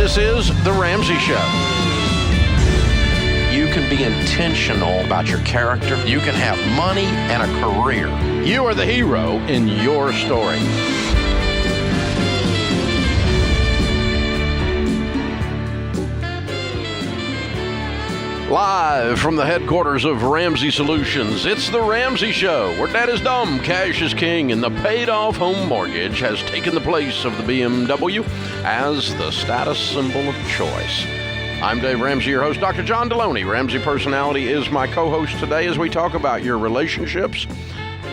This is The Ramsey Show. You can be intentional about your character. You can have money and a career. You are the hero in your story. Live from the headquarters of Ramsey Solutions, it's The Ramsey Show, where debt is dumb, cash is king, and the paid-off home mortgage has taken the place of the BMW as the status symbol of choice. I'm Dave Ramsey, your host. Dr. John Deloney, Ramsey Personality, is my co-host today as we talk about your relationships,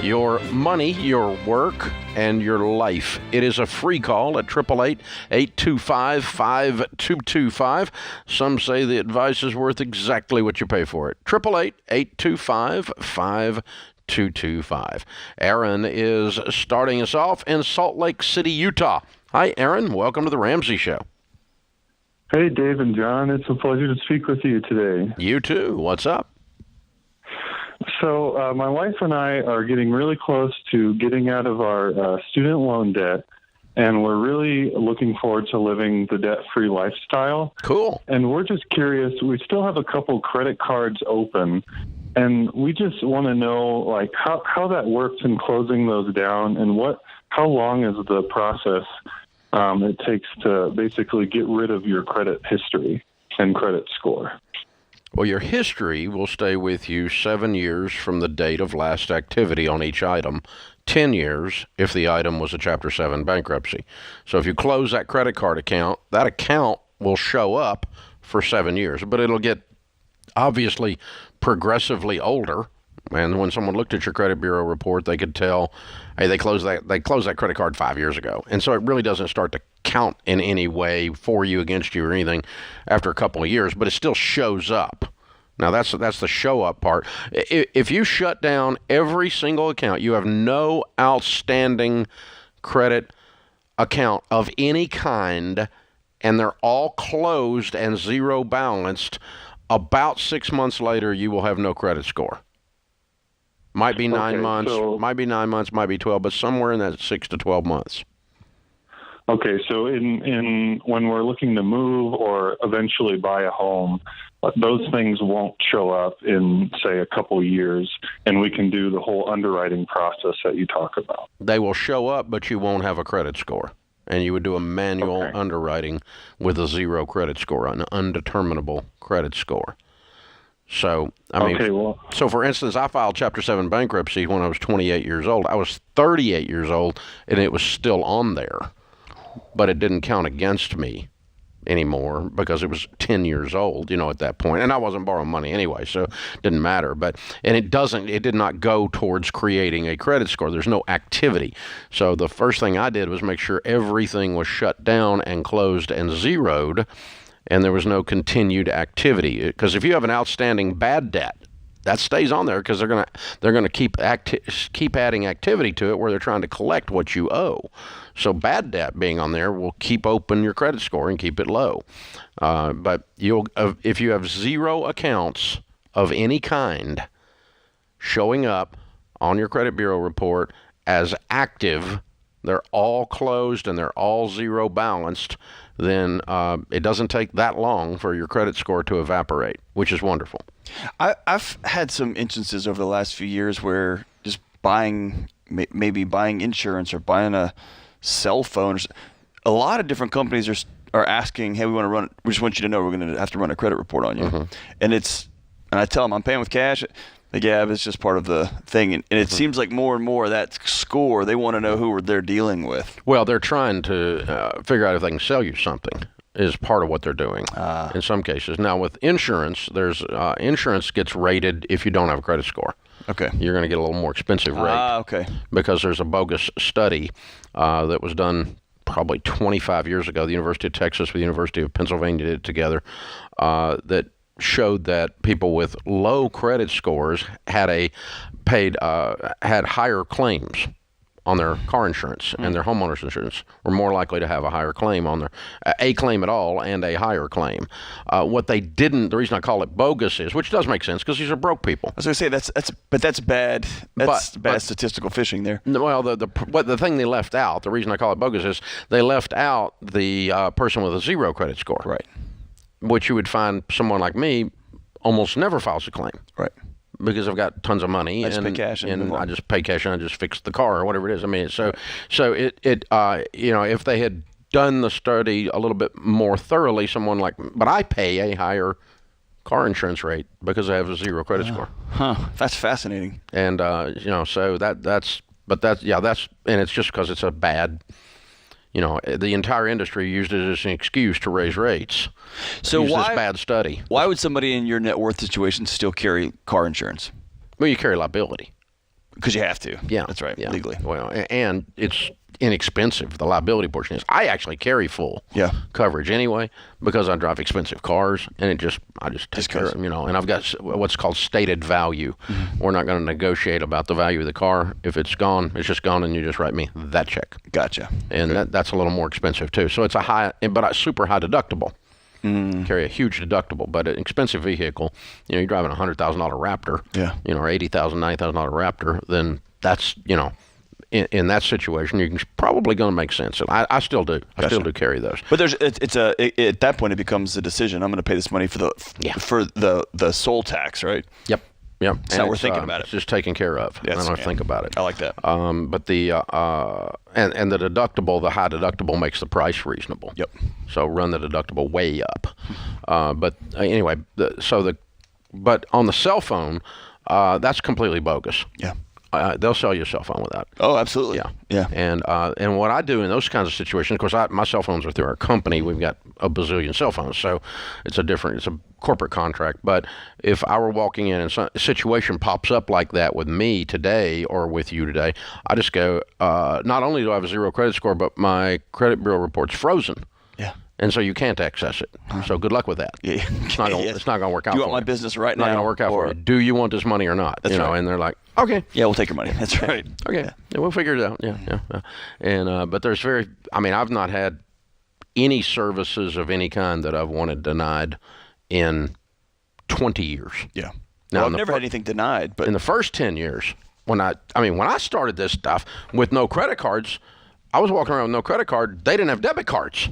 your money, your work, and your life. It is a free call at 888-825-5225. Some say the advice is worth exactly what you pay for it. 888-825-5225. Aaron is starting us off in Salt Lake City, Utah. Hi, Aaron. Welcome to the Ramsey Show. Hey, Dave and John. It's a pleasure to speak with you today. You too. What's up? So my wife and I are getting really close to getting out of our student loan debt, and we're really looking forward to living the debt-free lifestyle. Cool. And we're just curious. We still have a couple credit cards open, and we just want to know, like, how that works in closing those down, and how long is the process it takes to basically get rid of your credit history and credit score. Well, your history will stay with you 7 years from the date of last activity on each item, 10 years if the item was a Chapter 7 bankruptcy. So if you close that credit card account, that account will show up for 7 years, but it'll get obviously progressively older. And when someone looked at your credit bureau report, they could tell, hey, they closed that credit card 5 years ago. And so it really doesn't start to count in any way for you, against you, or anything after a couple of years, but it still shows up. Now, that's the show up part. If you shut down every single account, you have no outstanding credit account of any kind, and they're all closed and zero balanced, about 6 months later, you will have no credit score. Might be 9 months, might be 12, but somewhere in that 6 to 12 months. Okay, so in when we're looking to move or eventually buy a home, those things won't show up in, say, a couple years, and we can do the whole underwriting process that you talk about. They will show up, but you won't have a credit score. And you would do a manual underwriting with a zero credit score, an undeterminable credit score. So, so for instance, I filed Chapter 7 bankruptcy when I was 28 years old. I was 38 years old, and it was still on there, but it didn't count against me anymore because it was 10 years old, at that point. And I wasn't borrowing money anyway, so it didn't matter. And it did not go towards creating a credit score. There's no activity. So the first thing I did was make sure everything was shut down and closed and zeroed, and there was no continued activity. Because if you have an outstanding bad debt, that stays on there because they're gonna keep adding activity to it where they're trying to collect what you owe. So bad debt being on there will keep open your credit score and keep it low. But if you have zero accounts of any kind showing up on your credit bureau report as active, they're all closed and they're all zero balanced, then it doesn't take that long for your credit score to evaporate, which is wonderful. I've had some instances over the last few years where just maybe buying insurance or buying a cell phone, a lot of different companies are asking, hey, we just want you to know we're going to have to run a credit report on you. Mm-hmm. And I tell them I'm paying with cash. Like, yeah, it's just part of the thing. And it seems like more and more that score, they want to know who they're dealing with. Well, they're trying to figure out if they can sell you something is part of what they're doing in some cases. Now, with insurance, there's insurance gets rated if you don't have a credit score. Okay. You're going to get a little more expensive rate. Okay. Because there's a bogus study that was done probably 25 years ago. The University of Texas with the University of Pennsylvania did it together that showed that people with low credit scores had higher claims on their car insurance and their homeowner's insurance were more likely to have a higher claim on a claim at all and a higher claim. What they didn't, the reason I call it bogus is, which does make sense because these are broke people. I was going to say that's bad. That's bad statistical fishing there. Well, the thing they left out, the reason I call it bogus is they left out the person with a 0 credit score. Right. Which you would find someone like me almost never files a claim. Right. Because I've got tons of money, I just pay cash and I just pay cash and I just fix the car or whatever it is. I mean, so if they had done the study a little bit more thoroughly, but I pay a higher car insurance rate because I have a 0 credit score. That's fascinating. And so that's and it's just because it's a bad. The entire industry used it as an excuse to raise rates. So this bad study. Why would somebody in your net worth situation still carry car insurance? Well, you carry liability. Because you have to. Yeah. That's right, legally. Well, and it's inexpensive. The liability portion is. I actually carry full coverage anyway because I drive expensive cars, and I just take care of them, and I've got what's called stated value. We're not going to negotiate about the value of the car. If it's gone, it's just gone, and you just write me that check. Gotcha. And that's a little more expensive too. So it's a super high deductible. Carry a huge deductible, but an expensive vehicle, you're driving a $100,000 Raptor, or $80,000, $90,000 Raptor, then that's, in that situation, you're probably going to make sense. And I still do. I still do carry those. But at that point, it becomes a decision. I'm going to pay this money for the soul tax, right? Yep. It's not worth thinking about it. It's just taken care of. I don't have to think about it. I like that. But the and the deductible, the high deductible makes the price reasonable. Yep. So run the deductible way up. But anyway, but on the cell phone, that's completely bogus. Yeah. They'll sell you a cell phone with that. Oh, absolutely. Yeah. And what I do in those kinds of situations, of course, my cell phones are through our company. We've got a bazillion cell phones, so it's a corporate contract. But if I were walking in and some situation pops up like that with me today or with you today, I just go, not only do I have a 0 credit score, but my credit bureau report's frozen. Yeah. And so you can't access it. So good luck with that. Yeah. It's not going to work out for you. Do you want my business right now? It's not going to work out for you. Do you want this money or not? That's right. And they're like, okay. Yeah, we'll take your money. That's right. Okay. Yeah, we'll figure it out. Yeah. And but there's I've not had any services of any kind that I've wanted denied in 20 years. Yeah. Now, I've never had anything denied, but in the first 10 years, when I started this stuff with no credit cards, I was walking around with no credit card. They didn't have debit cards.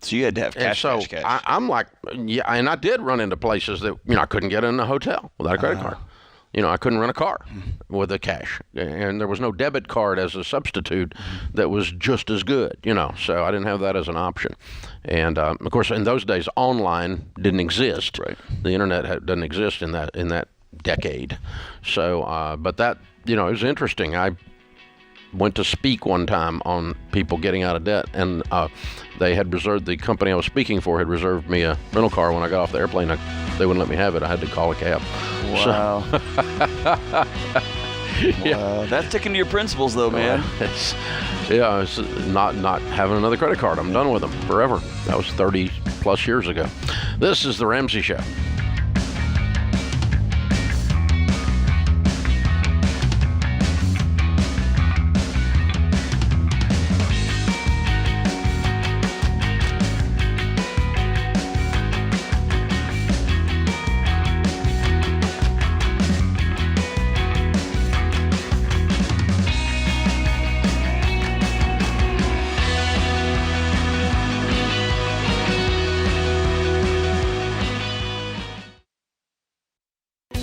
So you had to have cash. And so I'm like, and I did run into places that, I couldn't get in a hotel without a credit card. I couldn't rent a car with a cash. And there was no debit card as a substitute that was just as good, So I didn't have that as an option. And, of course, in those days, online didn't exist. Right. The Internet doesn't exist in that decade. So, but that, it was interesting. I went to speak one time on people getting out of debt, and the company I was speaking for had reserved me a rental car. When I got off the airplane, they wouldn't let me have it. I had to call a cab. Wow. Wow. That's sticking to your principles, though, man. It's not having another credit card. I'm done with them forever. That was 30 plus years ago. This is the Ramsey Show.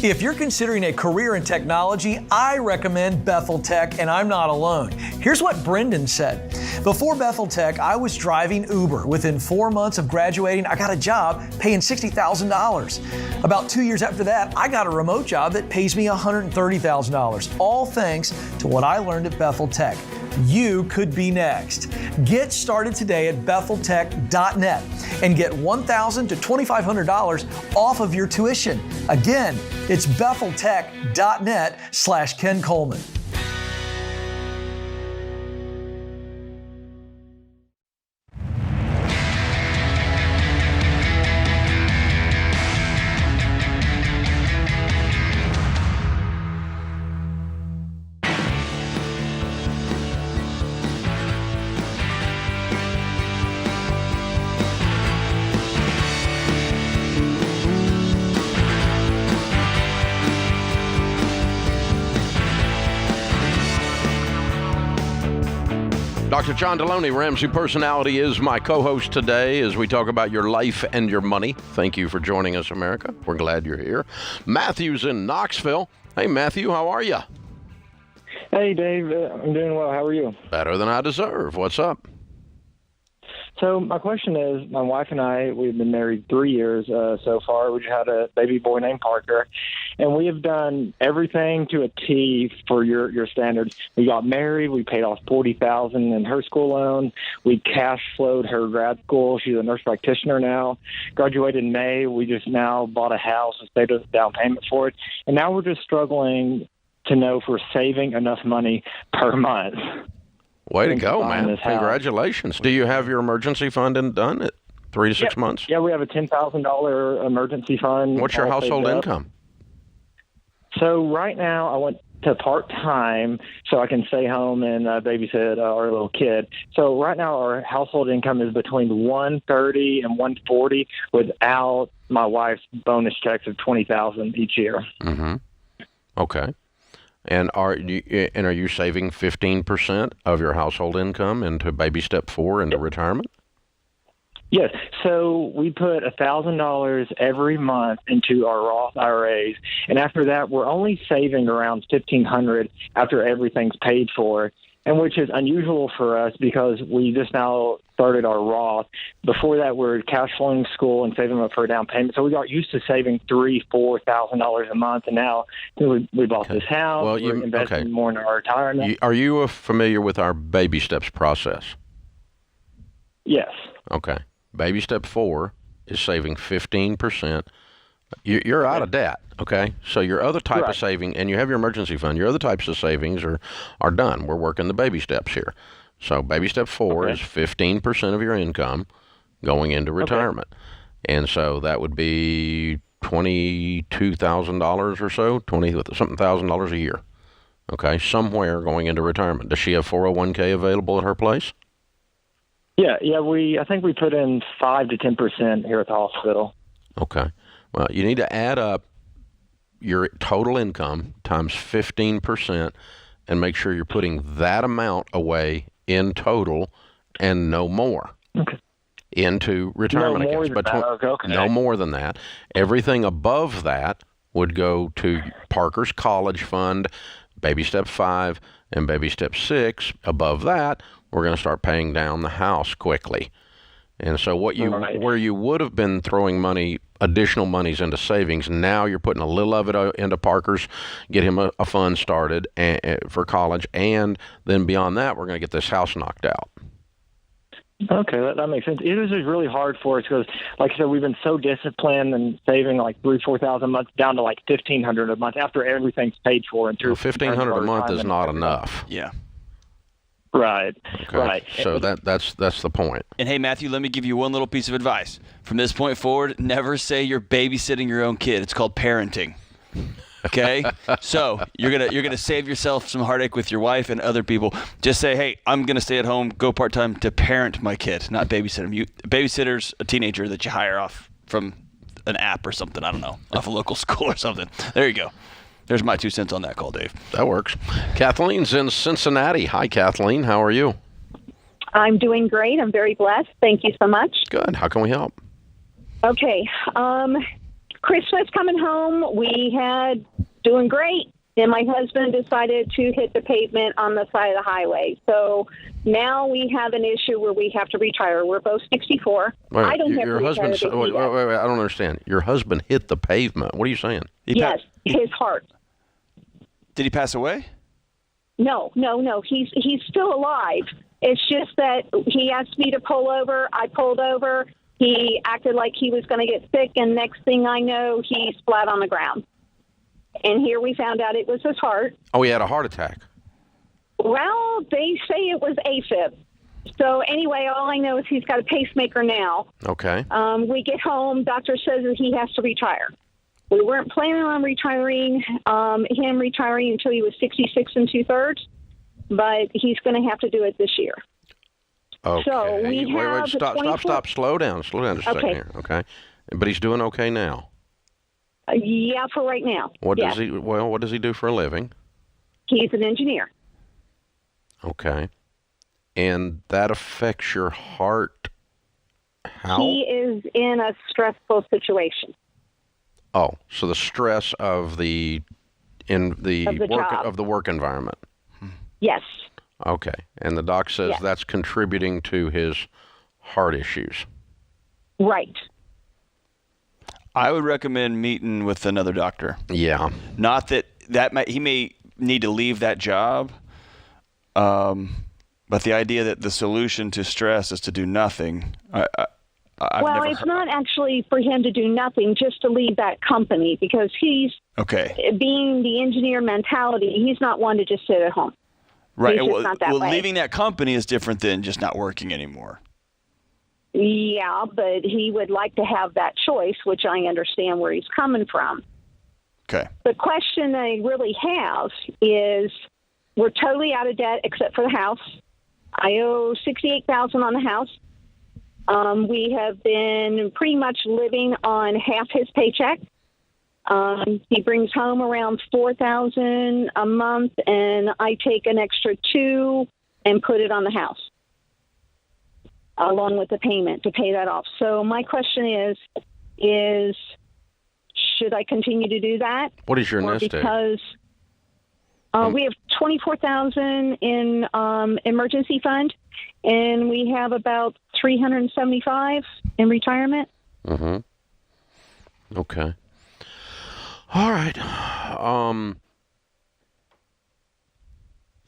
If you're considering a career in technology, I recommend Bethel Tech, and I'm not alone. Here's what Brendan said. Before Bethel Tech, I was driving Uber. Within 4 months of graduating, I got a job paying $60,000. About 2 years after that, I got a remote job that pays me $130,000, all thanks to what I learned at Bethel Tech. You could be next. Get started today at betheltech.net and get $1,000 to $2,500 off of your tuition. Again, it's betheltech.net/Ken Coleman. Dr. John Deloney, Ramsey Personality, is my co-host today as we talk about your life and your money. Thank you for joining us, America. We're glad you're here. Matthew's in Knoxville. Hey, Matthew, how are you? Hey, Dave. I'm doing well. How are you? Better than I deserve. What's up? So my question is, my wife and I, we've been married 3 years so far. We just had a baby boy named Parker, and we have done everything to a T for your standards. We got married. We paid off $40,000 in her school loan. We cash flowed her grad school. She's a nurse practitioner now. Graduated in May. We just now bought a house and paid a down payment for it, and now we're just struggling to know if we're saving enough money per month. Way to go, man. Congratulations. Do you have your emergency fund done at 3 to 6 months? Yeah, we have a $10,000 emergency fund. What's your household income? So right now I went to part-time so I can stay home and babysit our little kid. So right now our household income is between $130 and $140 without my wife's bonus checks of $20,000 each year. Mm-hmm. Okay. And are you saving 15% of your household income into baby step 4 into retirement? Yes. So we put $1,000 every month into our Roth IRAs, and after that, we're only saving around $1,500 after everything's paid for, and which is unusual for us because we just now started our Roth. Before that, we were cash flowing school and saving up for a down payment. So we got used to saving $3,000-$4,000 a month, and now we bought this house. Well, we're investing more in our retirement. Are you familiar with our baby steps process? Yes. Okay. Baby step 4 is saving 15%. You're out of debt, okay? So your other type of saving, and you have your emergency fund, your other types of savings are done. We're working the baby steps here. So baby step 4 is 15% of your income going into retirement. And so that would be $22,000 or so, something $1,000 a year, okay, somewhere going into retirement. Does she have 401k available at her place? Yeah. I think we put in 5 to 10% here at the hospital. Okay. Well, you need to add up your total income times 15% and make sure you're putting that amount away in total and no more into retirement accounts. But no more than that. Everything above that would go to Parker's college fund, baby step 5 and baby step 6. Above that, we're going to start paying down the house quickly. And so where you would have been throwing additional monies into savings, now you're putting a little of it into Parker's, get him a fund started for college, and then beyond that, we're going to get this house knocked out. Okay, that makes sense. It was just really hard for us because, like I said, we've been so disciplined and saving like $3,000-$4,000 a month down to like $1,500 a month after everything's paid for. And $1,500 a month is not enough. Yeah. Right. Okay. Right. So that's the point. And hey, Matthew, let me give you one little piece of advice. From this point forward, never say you're babysitting your own kid. It's called parenting. Okay? So you're gonna save yourself some heartache with your wife and other people. Just say, hey, I'm gonna stay at home, go part-time to parent my kid, not babysit him. Babysitter's a teenager that you hire off from an app or something, I don't know, off a local school or something. There you go. There's my 2 cents on that call, Dave. That works. Kathleen's in Cincinnati. Hi, Kathleen. How are you? I'm doing great. I'm very blessed. Thank you so much. Good. How can we help? Okay. Christmas coming home, we had doing great. And my husband decided to hit the pavement on the side of the highway. So now we have an issue where we have to retire. We're both 64. Wait, I don't have your to husband. retire. Wait, I don't understand. Your husband hit the pavement. What are you saying? Yes, his heart. Did he pass away? No. He's still alive. It's just that he asked me to pull over. I pulled over. He acted like he was going to get sick, and next thing I know, he's flat on the ground. And here we found out it was his heart. Oh, he had a heart attack. Well, they say it was AFib. So anyway, all I know is he's got a pacemaker now. Okay. We get home, doctor says that he has to retire. We weren't planning on retiring, him retiring until he was 66 2/3, but he's going to have to do it this year. Okay. So we have stop. Slow down just a second here. Okay. But he's doing okay now. Yeah, for right now. What does he do for a living? He's an engineer. Okay. And that affects your heart how? He is in a stressful situation. Oh, so the stress of the work environment. Yes. Okay. And the doc says that's contributing to his heart issues. Right. I would recommend meeting with another doctor. Yeah. Not that he may need to leave that job, but the idea that the solution to stress is to do nothing. It's not actually for him to do nothing, just to leave that company, because he's being the engineer mentality. He's not one to just sit at home. Right. He's just not that way. Leaving that company is different than just not working anymore. Yeah, but he would like to have that choice, which I understand where he's coming from. Okay. The question I really have is, we're totally out of debt except for the house. I owe $68,000 on the house. We have been pretty much living on half his paycheck. He brings home around $4,000 a month, and I take an extra $2,000 and put it on the house, along with the payment to pay that off. So my question is should I continue to do that? What is your nest egg? Because we have $24,000 in emergency fund, and we have about $375 in retirement. Mm-hmm. Okay. All right. All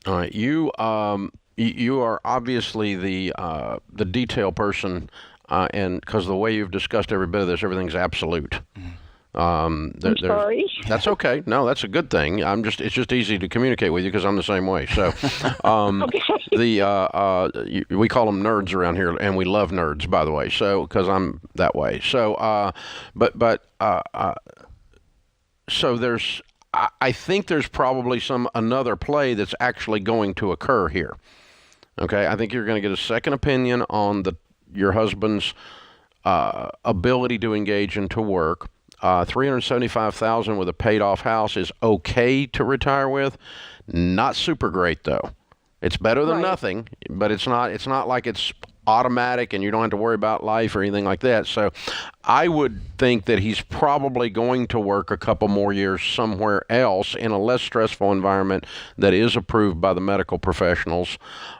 right. You are obviously the detail person, and because the way you've discussed every bit of this, everything's absolute. I'm sorry. That's okay. No, that's a good thing. It's just easy to communicate with you because I'm the same way. So, we call them nerds around here, and we love nerds, by the way. So, because I'm that way. So, so I think there's probably another play that's actually going to occur here. Okay, I think you're going to get a second opinion on your husband's ability to engage into work. $375,000 with a paid-off house is okay to retire with. Not super great though. It's better than nothing, but it's not like it's automatic and you don't have to worry about life or anything like that. So I would think that he's probably going to work a couple more years somewhere else in a less stressful environment that is approved by the medical professionals.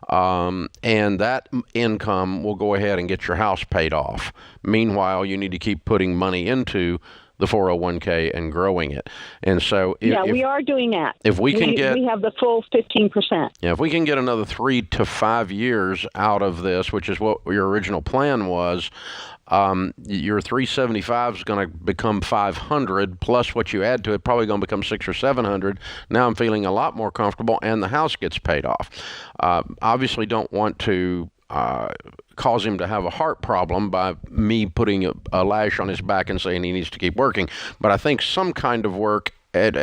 And that income will go ahead and get your house paid off. Meanwhile, you need to keep putting money into the 401k and growing it. And so we are doing that. If we have the full 15%. Yeah, if we can get another 3 to 5 years out of this, which is what your original plan was, your 375 is going to become 500 plus what you add to it, probably going to become 600 or 700. Now I'm feeling a lot more comfortable, and the house gets paid off. Obviously, don't want to cause him to have a heart problem by me putting a lash on his back and saying he needs to keep working. But I think some kind of work at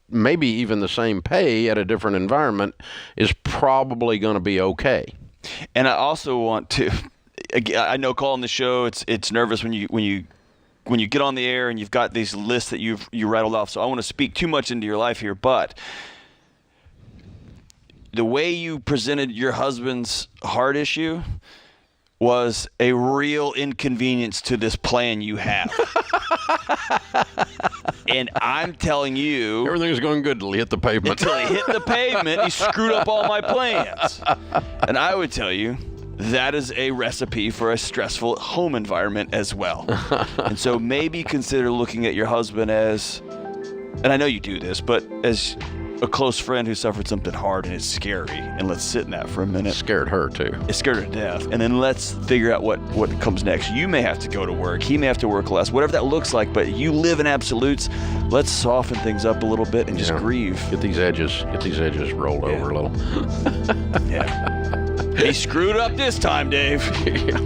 maybe even the same pay at a different environment is probably going to be okay. And I also want to, I know calling the show, it's nervous when you get on the air and you've got these lists that you rattled off. So I want to speak too much into your life here, but the way you presented your husband's heart issue was a real inconvenience to this plan you have. And I'm telling you, everything's going good until he hit the pavement. Until he hit the pavement, he screwed up all my plans. And I would tell you, that is a recipe for a stressful home environment as well. And so maybe consider looking at your husband as, and I know you do this, but as a close friend who suffered something hard and it's scary, and let's sit in that for a minute. Scared her too. It scared her to death. And then let's figure out what comes next. You may have to go to work. He may have to work less, whatever that looks like, but you live in absolutes. Let's soften things up a little bit and just grieve. Get these edges rolled over a little. Yeah. He screwed up this time, Dave. Yeah.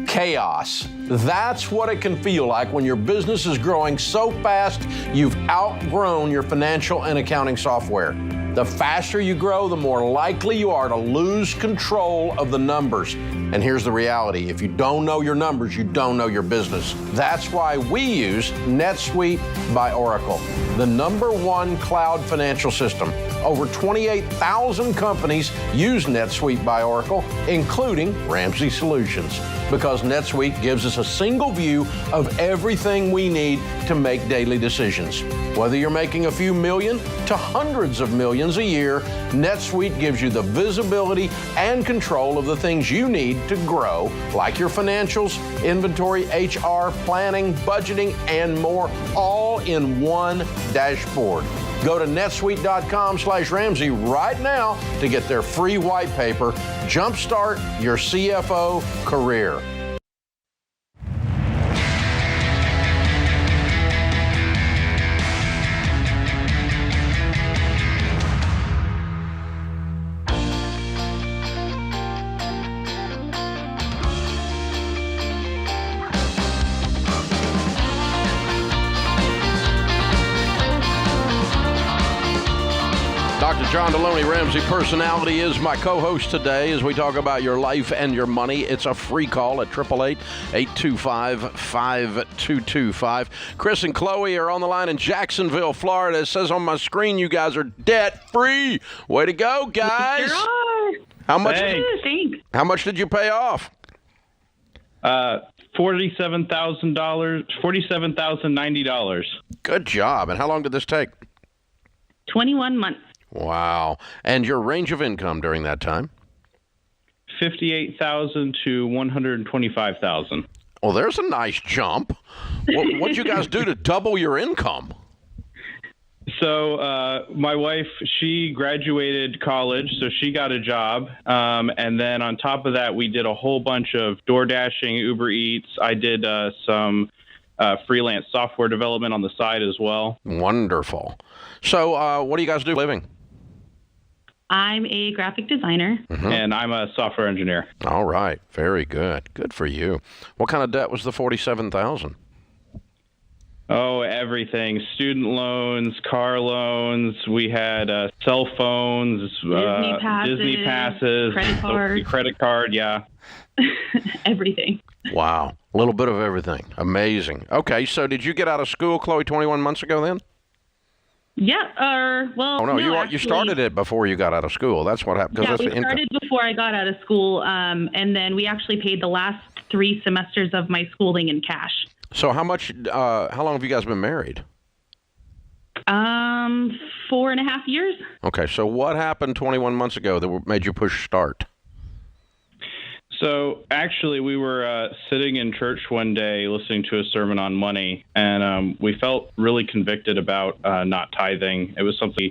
Chaos. That's what it can feel like when your business is growing so fast you've outgrown your financial and accounting software. The faster you grow, the more likely you are to lose control of the numbers. And here's the reality. If you don't know your numbers, you don't know your business. That's why we use NetSuite by Oracle, the #1 cloud financial system. Over 28,000 companies use NetSuite by Oracle, including Ramsey Solutions, because NetSuite gives us a single view of everything we need to make daily decisions. Whether you're making a few million to hundreds of millions a year, NetSuite gives you the visibility and control of the things you need to grow, like your financials, inventory, HR, planning, budgeting, and more, all in one dashboard. Go to netsuite.com/Ramsey right now to get their free white paper. Jumpstart your CFO career. Dr. John Deloney, Ramsey Personality, is my co-host today as we talk about your life and your money. It's a free call at 888-825-5225. Chris and Chloe are on the line in Jacksonville, Florida. It says on my screen you guys are debt-free. Way to go, guys. Sure are. How much? Thanks. How much did you pay off? $47,000, $47,090. Good job. And how long did this take? 21 months. Wow. And your range of income during that time? $58,000 to $125,000. Well, there's a nice jump. What'd you guys do to double your income? So my wife, she graduated college, so she got a job. And then on top of that, we did a whole bunch of door dashing, Uber Eats. I did some freelance software development on the side as well. Wonderful. So what do you guys do for a living? I'm a graphic designer. Mm-hmm. And I'm a software engineer. All right. Very good. Good for you. What kind of debt was the $47,000? Oh, everything. Student loans, car loans. We had cell phones, Disney passes, credit card, yeah. Everything. Wow. A little bit of everything. Amazing. Okay, so did you get out of school, Chloe, 21 months ago then? Yeah, you started it before you got out of school. That's what happened. Yeah, we started before I got out of school, and then we actually paid the last 3 semesters of my schooling in cash. So how long have you guys been married? 4.5 years. Okay, so what happened 21 months ago that made you push start? So actually, we were sitting in church one day listening to a sermon on money, and we felt really convicted about not tithing. It was something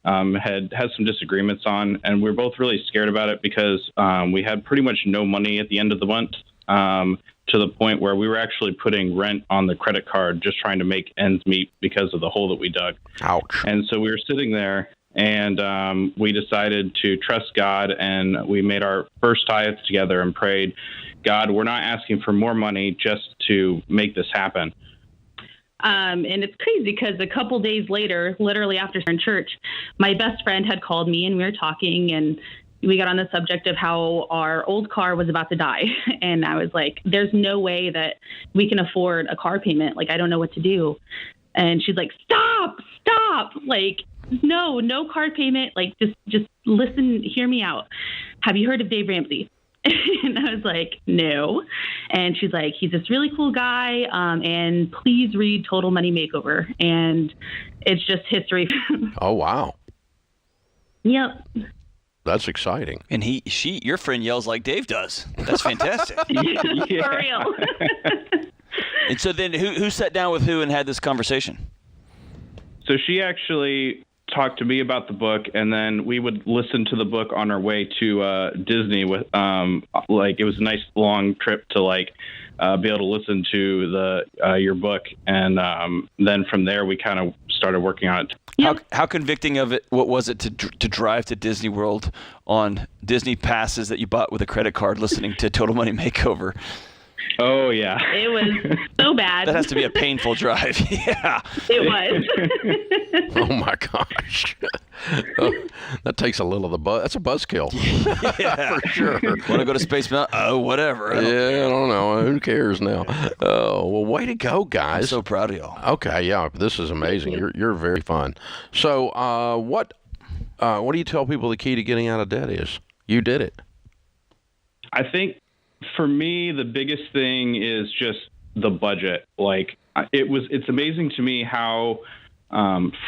we had some disagreements on, and we were both really scared about it because we had pretty much no money at the end of the month, to the point where we were actually putting rent on the credit card just trying to make ends meet because of the hole that we dug. Ouch. And so we were sitting there, and we decided to trust God, and we made our first tithe together and prayed, God, we're not asking for more money, just to make this happen. And it's crazy because a couple days later, literally after in church, my best friend had called me and we were talking, and we got on the subject of how our old car was about to die. And I was like, there's no way that we can afford a car payment. Like, I don't know what to do. And she's like, stop. Like, no car payment. Like, just listen, hear me out. Have you heard of Dave Ramsey? And I was like, no. And she's like, he's this really cool guy. And please read Total Money Makeover. And it's just history. Oh, wow. Yep. That's exciting. And your friend yells like Dave does. That's fantastic. Yeah. For real. And so then who sat down with who and had this conversation? So she actually talked to me about the book, and then we would listen to the book on our way to Disney. With it was a nice long trip to be able to listen to your book, and then from there we kind of started working on it. Yep. How convicting of it? What was it to drive to Disney World on Disney passes that you bought with a credit card, listening to Total Money Makeover? Oh, yeah. It was so bad. That has to be a painful drive. Yeah. It was. Oh my gosh. That takes a little of the buzz. That's a buzzkill. Yeah. For sure. Want to go to Space Mountain? Oh, whatever. I don't know. Who cares now? Oh, well, way to go, guys. I'm so proud of y'all. Okay, yeah, this is amazing. You're very fun. So, what do you tell people the key to getting out of debt is? You did it. I think for me, the biggest thing is just the budget. Like it's amazing to me how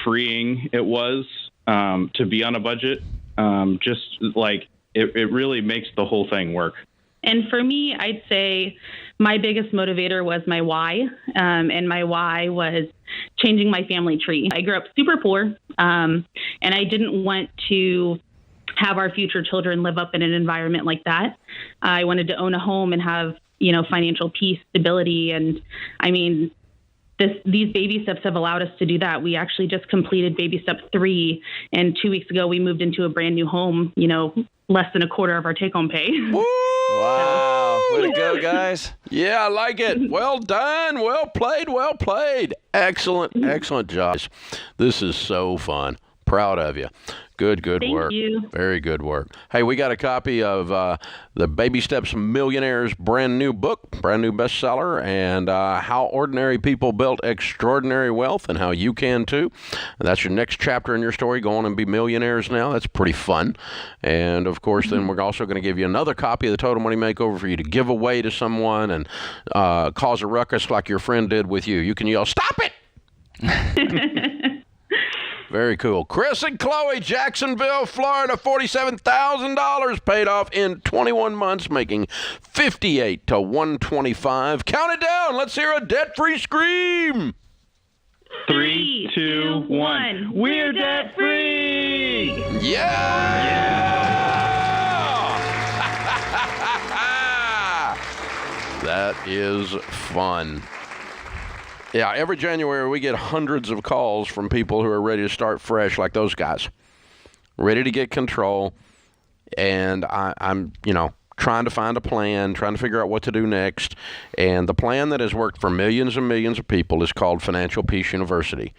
freeing it was to be on a budget. Just like it really makes the whole thing work. And for me, I'd say my biggest motivator was my why. And my why was changing my family tree. I grew up super poor, and I didn't want to have our future children live up in an environment like that. I wanted to own a home and have, financial peace, stability. And I mean, these baby steps have allowed us to do that. We actually just completed baby step 3. And 2 weeks ago, we moved into a brand new home, less than a quarter of our take-home pay. Woo! Wow. Way to go, guys. Yeah, I like it. Well done. Well played. Excellent job. This is so fun. Proud of you. Good work. Thank you. Very good work. Hey, we got a copy of the Baby Steps Millionaire's brand new book, brand new bestseller, and how ordinary people built extraordinary wealth and how you can too. And that's your next chapter in your story. Go on and be millionaires now. That's pretty fun. And of course, then we're also going to give you another copy of the Total Money Makeover for you to give away to someone and cause a ruckus like your friend did with you. You can yell, "Stop it!" Very cool. Chris and Chloe, Jacksonville, Florida, $47,000 paid off in 21 months, making 58 to 125. Count it down. Let's hear a debt-free scream. 3, 2, 1. We're debt-free. Yeah! That is fun. Yeah, every January we get hundreds of calls from people who are ready to start fresh, like those guys, ready to get control. And I'm trying to find a plan, trying to figure out what to do next. And the plan that has worked for millions and millions of people is called Financial Peace University.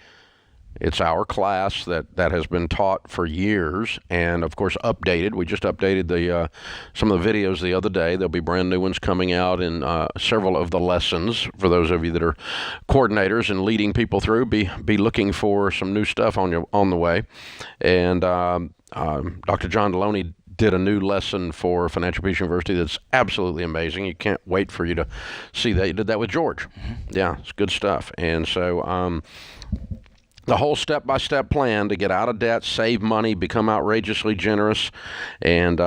It's our class that has been taught for years and, of course, updated. We just updated some of the videos the other day. There'll be brand new ones coming out in several of the lessons. For those of you that are coordinators and leading people through, be looking for some new stuff on the way. And Dr. John Deloney did a new lesson for Financial Peace University that's absolutely amazing. You can't wait for you to see that. You did that with George. Yeah, it's good stuff. And so the whole step-by-step plan to get out of debt, save money, become outrageously generous, and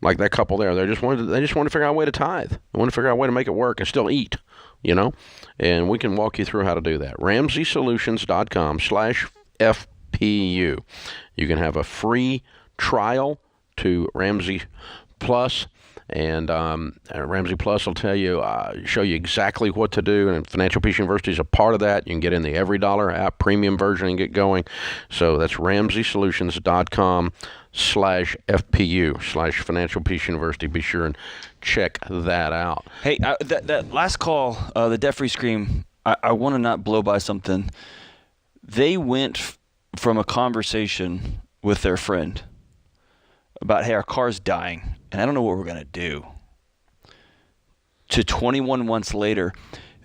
like that couple there, they just wanted to figure out a way to tithe. They want to figure out a way to make it work and still eat, And we can walk you through how to do that. RamseySolutions.com/FPU. You can have a free trial to Ramsey Plus. And Ramsey Plus will show you exactly what to do. And Financial Peace University is a part of that. You can get in the Every Dollar app premium version and get going. So that's RamseySolutions.com/FPU/Financial Peace University. Be sure and check that out. Hey, that last call, the debt-free scream, I want to not blow by something. They went from a conversation with their friend about, hey, our car's dying, and I don't know what we're going to do, to 21 months later,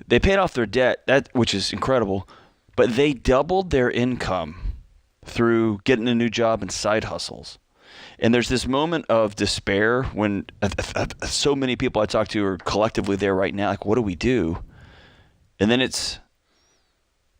they paid off their debt, which is incredible, but they doubled their income through getting a new job and side hustles. And there's this moment of despair when so many people I talk to are collectively there right now, like, what do we do? And then it's,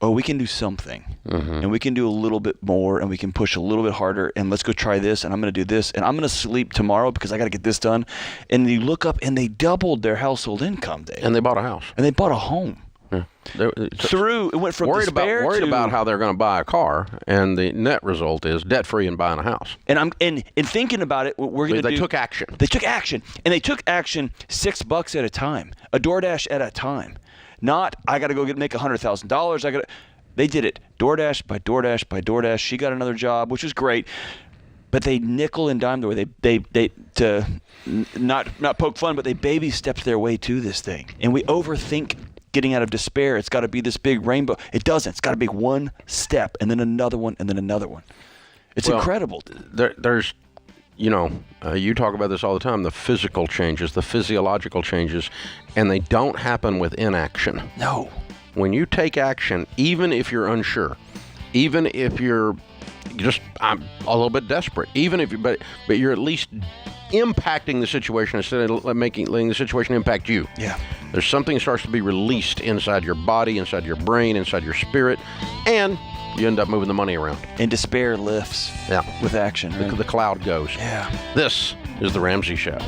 we can do something, and we can do a little bit more, and we can push a little bit harder, and let's go try this, and I'm going to do this, and I'm going to sleep tomorrow because I got to get this done. And you look up, and they doubled their household income, Dave. And they bought a house. And they bought a home. Yeah. It went from despair worried about how they're going to buy a car, and the net result is debt-free and buying a house. And I'm thinking about it, we're going to They took action. They took action, and they took action $6 at a time, a DoorDash at a time. Not, I got to go make $100,000. They did it DoorDash by DoorDash by DoorDash. She got another job, which was great. but they nickel and dime the way they to not poke fun, but they baby stepped their way to this thing. And we overthink getting out of despair. It's got to be this big rainbow. It doesn't. It's got to be one step and then another one and then another one. It's incredible. There's, you talk about this all the time, the physical changes, the physiological changes, and they don't happen with inaction. No. When you take action, even if you're unsure, even if you're just a little bit desperate, even if but you're at least impacting the situation instead of letting the situation impact you. Yeah. There's something that starts to be released inside your body, inside your brain, inside your spirit, and you end up moving the money around. And despair lifts with action. Right? The cloud goes. Yeah. This is The Ramsey Show.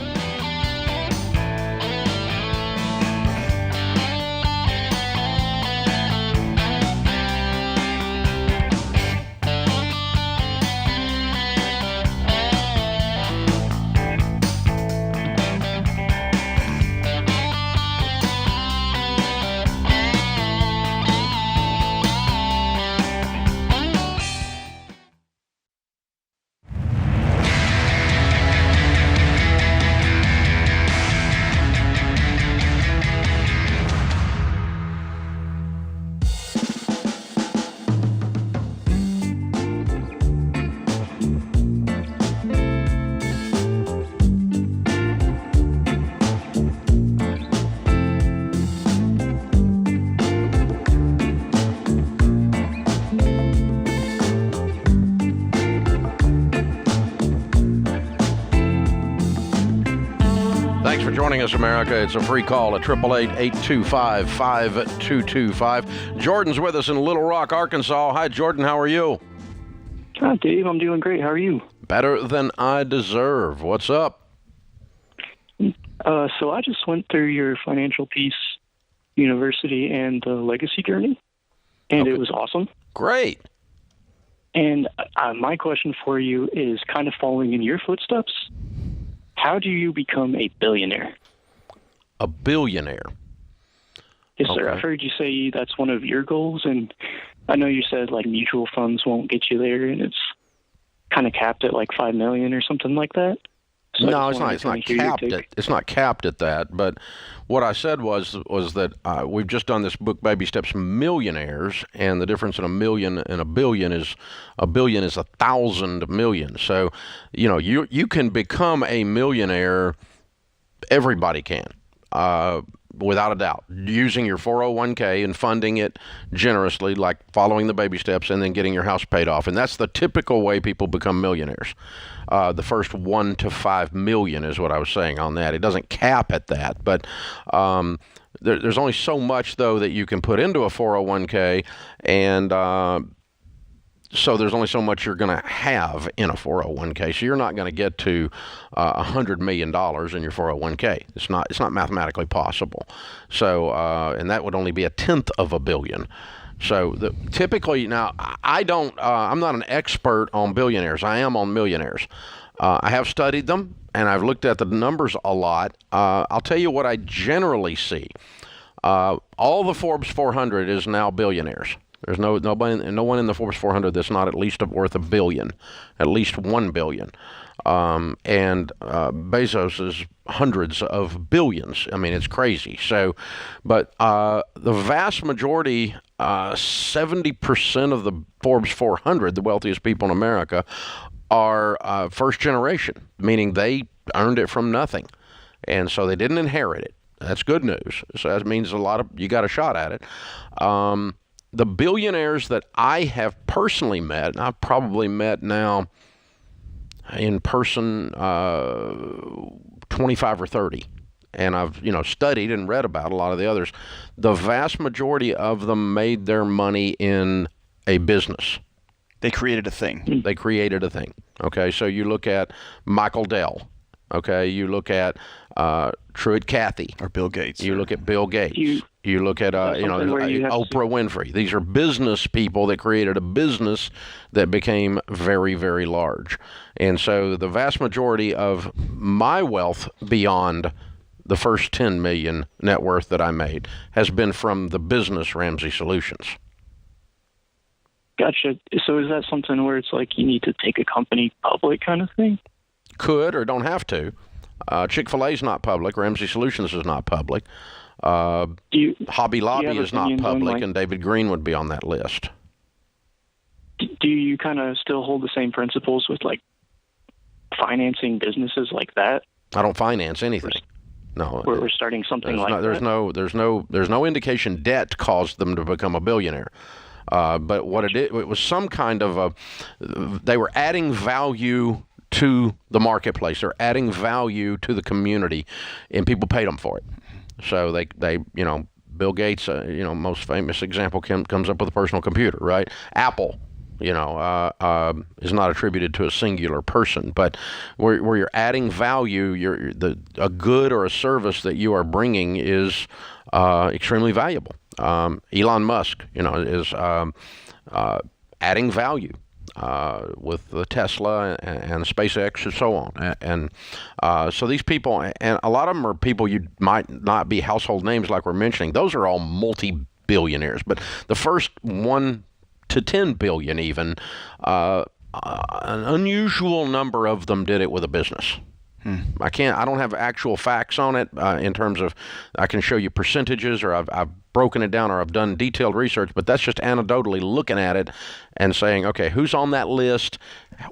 Thanks for joining us, America. It's a free call at 888-825-5225. Jordan's with us in Little Rock, Arkansas. Hi, Jordan. How are you? Hi, Dave. I'm doing great. How are you? Better than I deserve. What's up? So I just went through your Financial Peace University and the Legacy Journey, and It was awesome. Great. And my question for you is kind of following in your footsteps. How do you become a billionaire? A billionaire? Yes, sir. I've heard you say that's one of your goals, and I know you said like mutual funds won't get you there, and it's kind of capped at like $5 million or something like that. So no, it's not. It's not capped at that. But what I said was that we've just done this book, Baby Steps Millionaires, and the difference in a million and a billion is 1,000 million. So, you can become a millionaire. Everybody can, without a doubt, using your 401k and funding it generously, like following the baby steps, and then getting your house paid off. And that's the typical way people become millionaires. The first 1 to 5 million is what I was saying on that. It doesn't cap at that, but there's only so much, though, that you can put into a 401k, and so there's only so much you're going to have in a 401k. So you're not going to get to $100 million in your 401k. It's not mathematically possible. So and that would only be 1/10 of a billion. So typically, now I'm not an expert on billionaires. I am on millionaires. I have studied them, and I've looked at the numbers a lot. I'll tell you what I generally see. All the Forbes 400 is now billionaires. There's no one in the Forbes 400 that's not at least worth $1 billion, at least $1 billion. And Bezos is hundreds of billions. I mean, it's crazy. So, but the vast majority, 70% of the Forbes 400, the wealthiest people in America, are first generation, meaning they earned it from nothing. And so they didn't inherit it. That's good news. So that means you got a shot at it. The billionaires that I have personally met, and I've probably met now in person 25 or 30, and I've studied and read about a lot of the others. The vast majority of them made their money in a business. They created a thing. Okay, so you look at Michael Dell. Okay, you look at Truett Cathy. Or Bill Gates. You look at Bill Gates. You look at Oprah Winfrey. These are business people that created a business that became very, very large. And so the vast majority of my wealth beyond the first 10 million net worth that I made has been from the business Ramsey Solutions. Gotcha. So is that something where it's like you need to take a company public kind of thing? Could or don't have to. Chick-fil-A is not public. Ramsey Solutions is not public. Hobby Lobby is not public, and David Green would be on that list. Do you kind of still hold the same principles with like financing businesses like that? I don't finance anything. No, we're starting something like that. There's no indication debt caused them to become a billionaire. But what it was some kind of they were adding value to the marketplace. They're adding value to the community, and people paid them for it. So they Bill Gates, most famous example comes up with a personal computer, right? Apple, is not attributed to a singular person, but where you're adding value, a good or a service that you are bringing is extremely valuable. Elon Musk, is adding value with the Tesla and SpaceX and so on. And so these people, and a lot of them are people you might not be household names like we're mentioning. Those are all multi-billionaires. But the first 1 to 10 billion even, an unusual number of them did it with a business. I don't have actual facts on it in terms of, I can show you percentages, or I've broken it down, or I've done detailed research, but that's just anecdotally looking at it and saying, okay, who's on that list?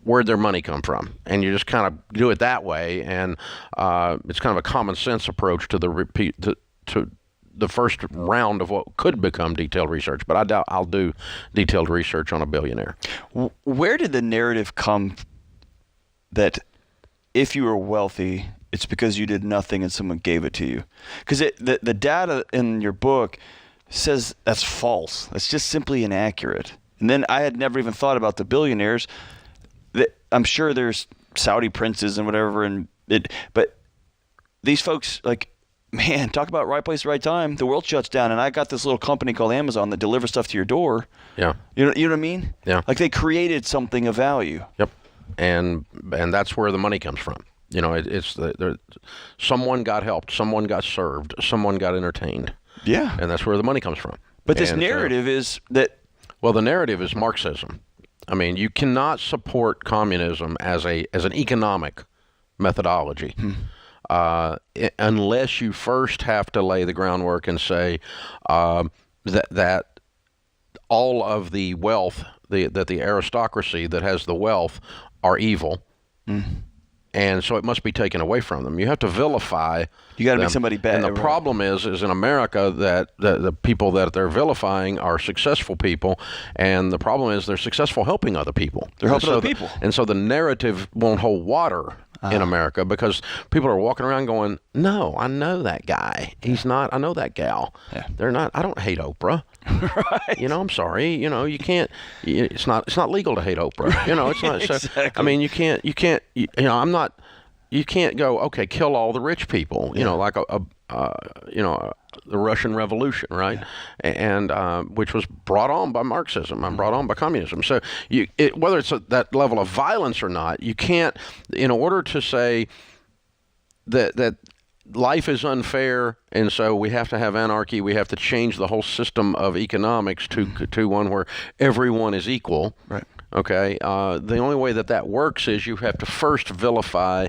Where'd their money come from? And you just kind of do it that way, and it's kind of a common sense approach to to the first round of what could become detailed research. But I doubt I'll do detailed research on a billionaire. Where did the narrative come that if you were wealthy, it's because you did nothing and someone gave it to you? Because the data in your book says that's false. That's just simply inaccurate. And then I had never even thought about the billionaires. I'm sure there's Saudi princes and whatever, but these folks, like, man, talk about right place, right time. The world shuts down, and I got this little company called Amazon that delivers stuff to your door. Yeah. You know what I mean? Yeah. Like, they created something of value. Yep. And that's where the money comes from. It's someone got helped, someone got served, someone got entertained. Yeah. And that's where the money comes from. But this narrative is that... Well, the narrative is Marxism. I mean, you cannot support communism as an economic methodology unless you first have to lay the groundwork and say that all of the wealth, that the aristocracy that has the wealth are evil, and so it must be taken away from them. You have to vilify. You got to make somebody bad. And the problem is in America that the people that they're vilifying are successful people, and the problem is they're successful helping other people. They're helping other people, and so the narrative won't hold water in America, because people are walking around going, "No, I know that guy. He's not. I know that gal. Yeah. They're not. I don't hate Oprah." Right. I'm sorry. You can't. It's not legal to hate Oprah. It's not. So, exactly. I mean, you can't. I'm not. You can't go, okay, kill all the rich people. Like the Russian Revolution, right? And which was brought on by Marxism and brought on by communism. So whether it's that level of violence or not, you can't. In order to say that life is unfair, and so we have to have anarchy, we have to change the whole system of economics to one where everyone is equal. Right. Okay. The only way that works is you have to first vilify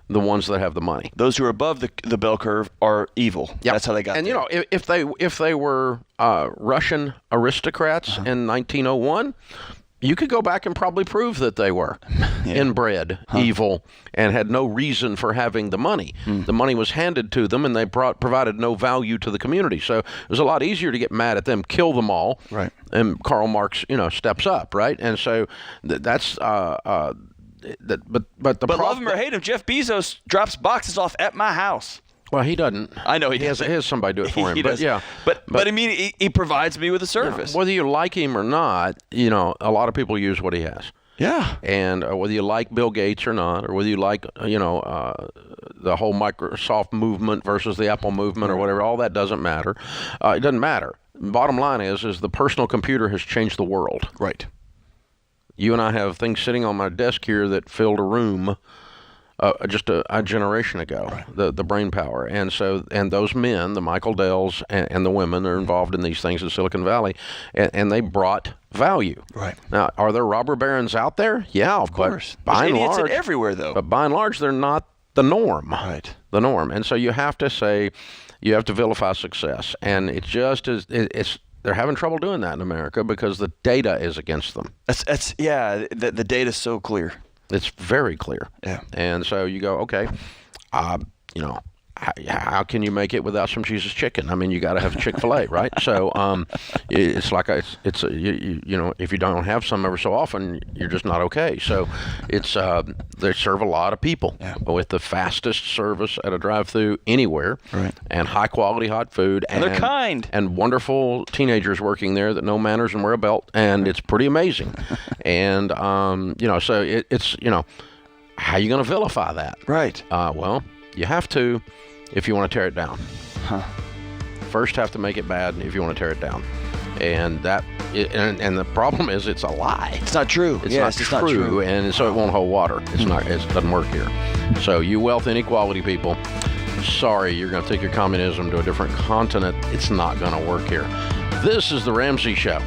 the ones that have the money. Those who are above the bell curve are evil. Yep. That's how they got there. And if they were Russian aristocrats in 1901, you could go back and probably prove that they were inbred, evil, and had no reason for having the money. The money was handed to them, and they provided no value to the community. So it was a lot easier to get mad at them, kill them all. Right. And Karl Marx, steps up, right? And so that's. But love him or hate him, Jeff Bezos drops boxes off at my house. Well, he doesn't. I know he has somebody do it for him. He does. Yeah. But I mean, he provides me with a service. Whether you like him or not, a lot of people use what he has. Yeah. And whether you like Bill Gates or not, or whether you like, the whole Microsoft movement versus the Apple movement or whatever, all that doesn't matter. It doesn't matter. Bottom line is the personal computer has changed the world. Right. You and I have things sitting on my desk here that filled a room just a generation ago, right. the brain power. And those men, the Michael Dells and the women are involved in these things in Silicon Valley, and they brought value. Right. Now, are there robber barons out there? Yeah, of course. By and large, everywhere, though. But by and large, they're not the norm. Right. The norm. And so you have to vilify success. And it just is, they're having trouble doing that in America because the data is against them. The data is so clear. It's very clear. Yeah. And so you go, okay, how can you make it without some Jesus chicken? I mean, you got to have Chick-fil-A, right? So it's like if you don't have some every so often, you're just not okay. So it's they serve a lot of people with the fastest service at a drive-through anywhere, right? And high-quality hot food, and they're kind and wonderful teenagers working there that know manners and wear a belt, and it's pretty amazing. And so it's how are you going to vilify that? Right. Well, you have to. If you want to tear it down, first have to make it bad if you want to tear it down, and and the problem is it's a lie. It's not true. It's not true, and so it won't hold water. It's not. It doesn't work here. So you wealth inequality people, sorry, you're going to take your communism to a different continent. It's not going to work here. This is the Ramsey Show.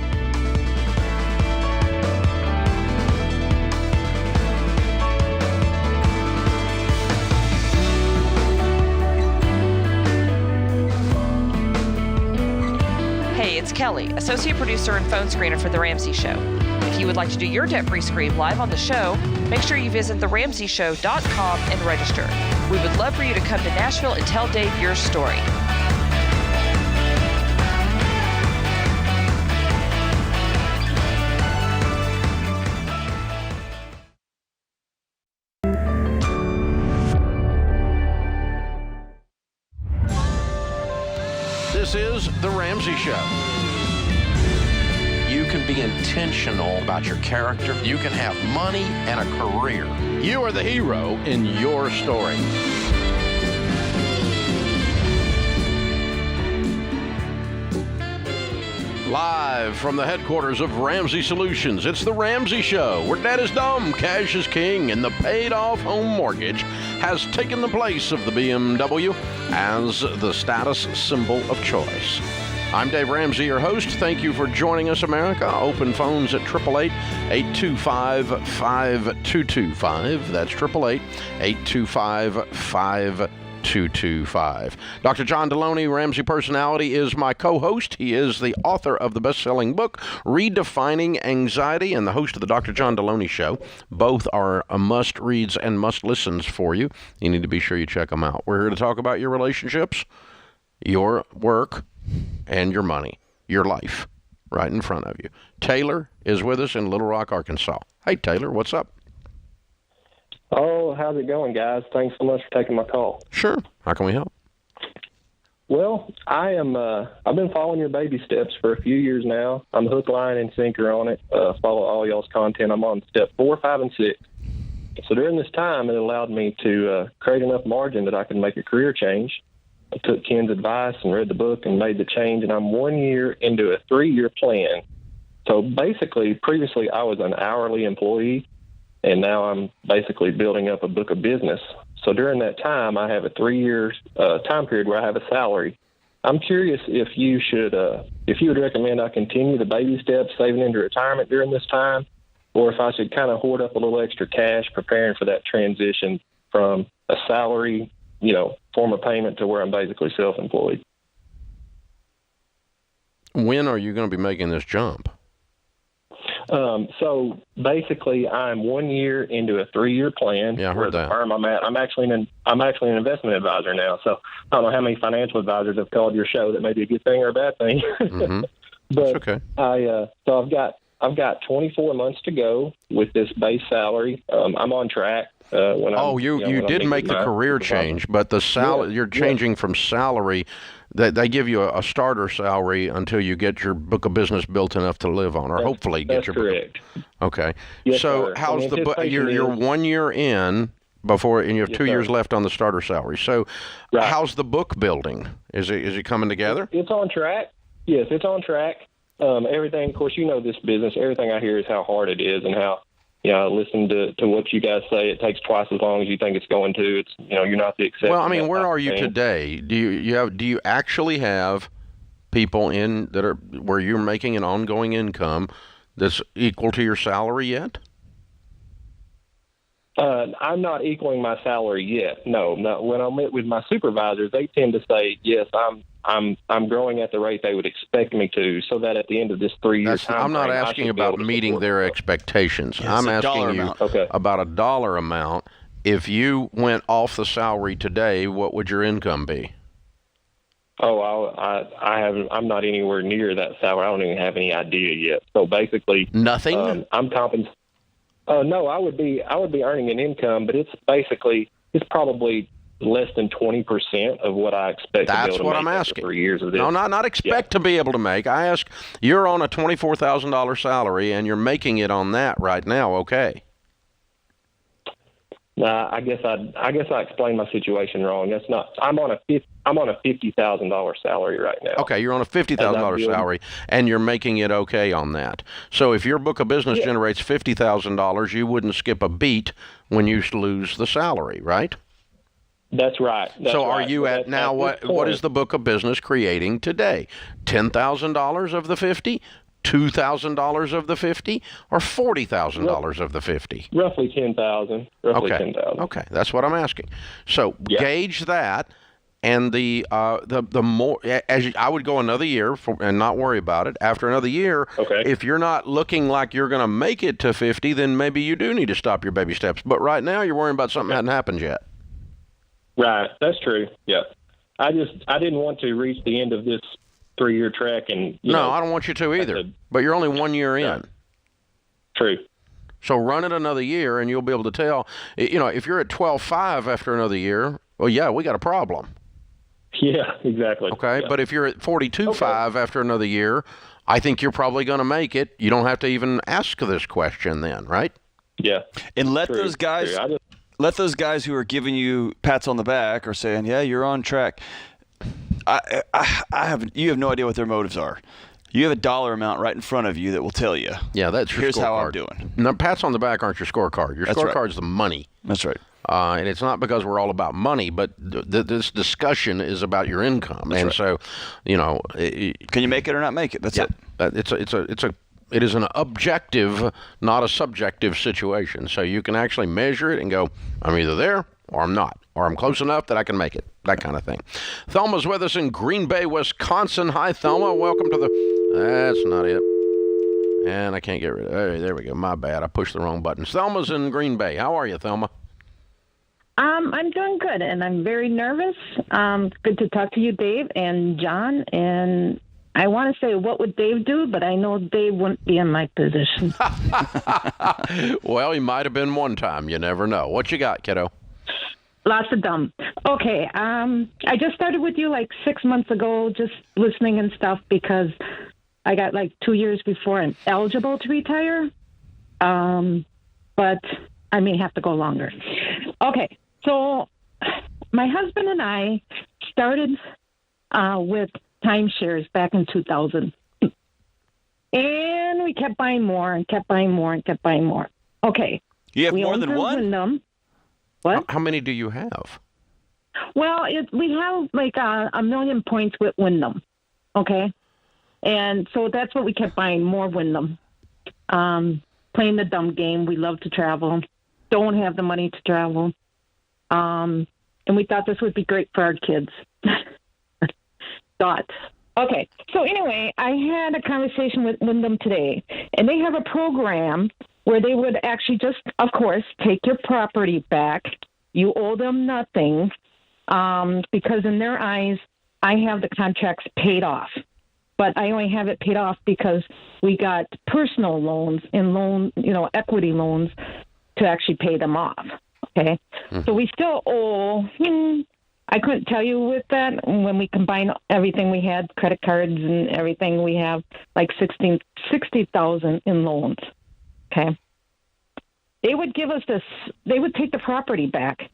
It's Kelly, associate producer and phone screener for The Ramsey Show. If you would like to do your debt-free scream live on the show, make sure you visit theramseyshow.com and register. We would love for you to come to Nashville and tell Dave your story. This is The Ramsey Show. You can be intentional about your character. You can have money and a career. You are the hero in your story. Live from the headquarters of Ramsey Solutions, it's The Ramsey Show, where debt is dumb, cash is king, and the paid-off home mortgage has taken the place of the BMW as the status symbol of choice. I'm Dave Ramsey, your host. Thank you for joining us, America. Open phones at 888-825-5225. That's 888-825-5225. Dr. John Deloney, Ramsey Personality, is my co-host. He is the author of the best-selling book, Redefining Anxiety, and the host of the Dr. John Deloney Show. Both are must-reads and must-listens for you. You need to be sure you check them out. We're here to talk about your relationships, your work, and your money, your life, right in front of you. Taylor is with us in Little Rock, Arkansas. Hey, Taylor, what's up? Oh, how's it going, guys? Thanks so much for taking my call. Sure. How can we help? Well, I've been following your baby steps for a few years now. I'm hook, line, and sinker on it. Follow all y'all's content. I'm on step 4, 5, and 6. So during this time, it allowed me to create enough margin that I could make a career change. I took Ken's advice and read the book and made the change, and I'm 1 year into a 3-year plan. So basically, previously I was an hourly employee, and now I'm basically building up a book of business. So during that time, I have a 3-year time period where I have a salary. I'm curious if you would recommend I continue the baby steps, saving into retirement during this time, or if I should kind of hoard up a little extra cash, preparing for that transition from a salary, form of payment to where I'm basically self-employed. When are you going to be making this jump? So basically, I'm 1 year into a 3-year plan. Yeah, I heard that. The firm I'm at, I'm actually an investment advisor now. So I don't know how many financial advisors have called your show. That may be a good thing or a bad thing. Mm-hmm. But it's okay. I've got 24 months to go with this base salary. I'm on track. You did make the career change, but the salary you're changing from salary. They give you a starter salary until you get your book of business built enough to live on, or hopefully get your correct. Okay. Yes, so sir. How's the book? You're 1 year in before, and you have 2 years left on the starter salary. So how's the book building? Is it coming together? It's on track. Yes, it's on track. Everything, of course, this business. Everything I hear is how hard it is and how listen to what you guys say. It takes twice as long as you think it's going to. It's, you're not the exception. Well, I mean, where are you today? Do you actually have people where you're making an ongoing income that's equal to your salary yet? I'm not equaling my salary yet. No. When I met with my supervisors, they tend to say, yes, I'm growing at the rate they would expect me to, so that at the end of this 3 years time, I'm not asking about meeting their expectations. Yeah, I'm asking you about a dollar amount. If you went off the salary today, what would your income be? Oh, I'm not anywhere near that salary. I don't even have any idea yet. So basically, nothing. I'm compensated. No, I would be earning an income, but it's probably less than 20% of what I expect. That's to be able to what make I'm asking. 3 years of this. No, not expect to be able to make. I ask, you're on a $24,000 salary and you're making it on that right now. Okay. I guess I explained my situation wrong. That's not. I'm on a $50,000 salary right now. Okay, you're on a $50,000 salary, and you're making it okay on that. So if your book of business generates $50,000, you wouldn't skip a beat when you lose the salary, right? That's right. Are you at now? What is the book of business creating today? $10,000 of the 50. $2,000 of the 50 or $40,000 of the 50? Roughly 10,000. Roughly okay. 10,000. Okay, that's what I'm asking. So gauge that, and the more I would go another year and not worry about it. After another year, if you're not looking like you're going to make it to 50, then maybe you do need to stop your baby steps. But right now, you're worrying about something that hadn't happened yet. Right, that's true. Yeah, I didn't want to reach the end of this 3-year track and I don't want you to either. But you're only 1 year in. True. So run it another year, and you'll be able to tell. If you're at 12.5 after another year, well, yeah, we got a problem. Yeah, exactly. Okay, but if you're at 42.5 after another year, I think you're probably going to make it. You don't have to even ask this question then, right? Yeah. And let those guys who are giving you pats on the back or saying, "Yeah, you're on track." You have no idea what their motives are. You have a dollar amount right in front of you that will tell you. Yeah, that's your here's scorecard. How I'm doing. No, pats on the back aren't your scorecard. Your scorecard's the money. That's right. And it's not because we're all about money, but this discussion is about your income. That's and right. So, can you make it or not make it? That's it. It is an objective, not a subjective situation. So you can actually measure it and go, I'm either there or I'm not, or I'm close enough that I can make it, that kind of thing. Thelma's with us in Green Bay, Wisconsin. Hi, Thelma. Welcome to That's not it. And I can't get rid of it. There we go. My bad. I pushed the wrong button. Thelma's in Green Bay. How are you, Thelma? I'm doing good, and I'm very nervous. Good to talk to you, Dave and John. And I want to say, what would Dave do? But I know Dave wouldn't be in my position. Well, he might have been one time. You never know. What you got, kiddo? Lots of dumb. Okay, I just started with you like 6 months ago, just listening and stuff, because I got like 2 years before I'm eligible to retire. But I may have to go longer. Okay, so my husband and I started with timeshares back in 2000. And we kept buying more and kept buying more and kept buying more. Okay. You have more than one? Wyndham. What? How many do you have? Well, we have like a million points with Wyndham. Okay. And so that's what we kept buying, more Wyndham. Playing the dumb game. We love to travel. Don't have the money to travel. And we thought this would be great for our kids. Thoughts. Okay. So anyway, I had a conversation with Wyndham today, and they have a program where they would actually just, of course, take your property back. You owe them nothing because in their eyes, I have the contracts paid off. But I only have it paid off because we got personal loans and equity loans to actually pay them off. Okay. Mm-hmm. So we still owe, I couldn't tell you with that. When we combine everything we had, credit cards and everything, we have like $60,000 in loans. Okay. They would give us this, they would take the property back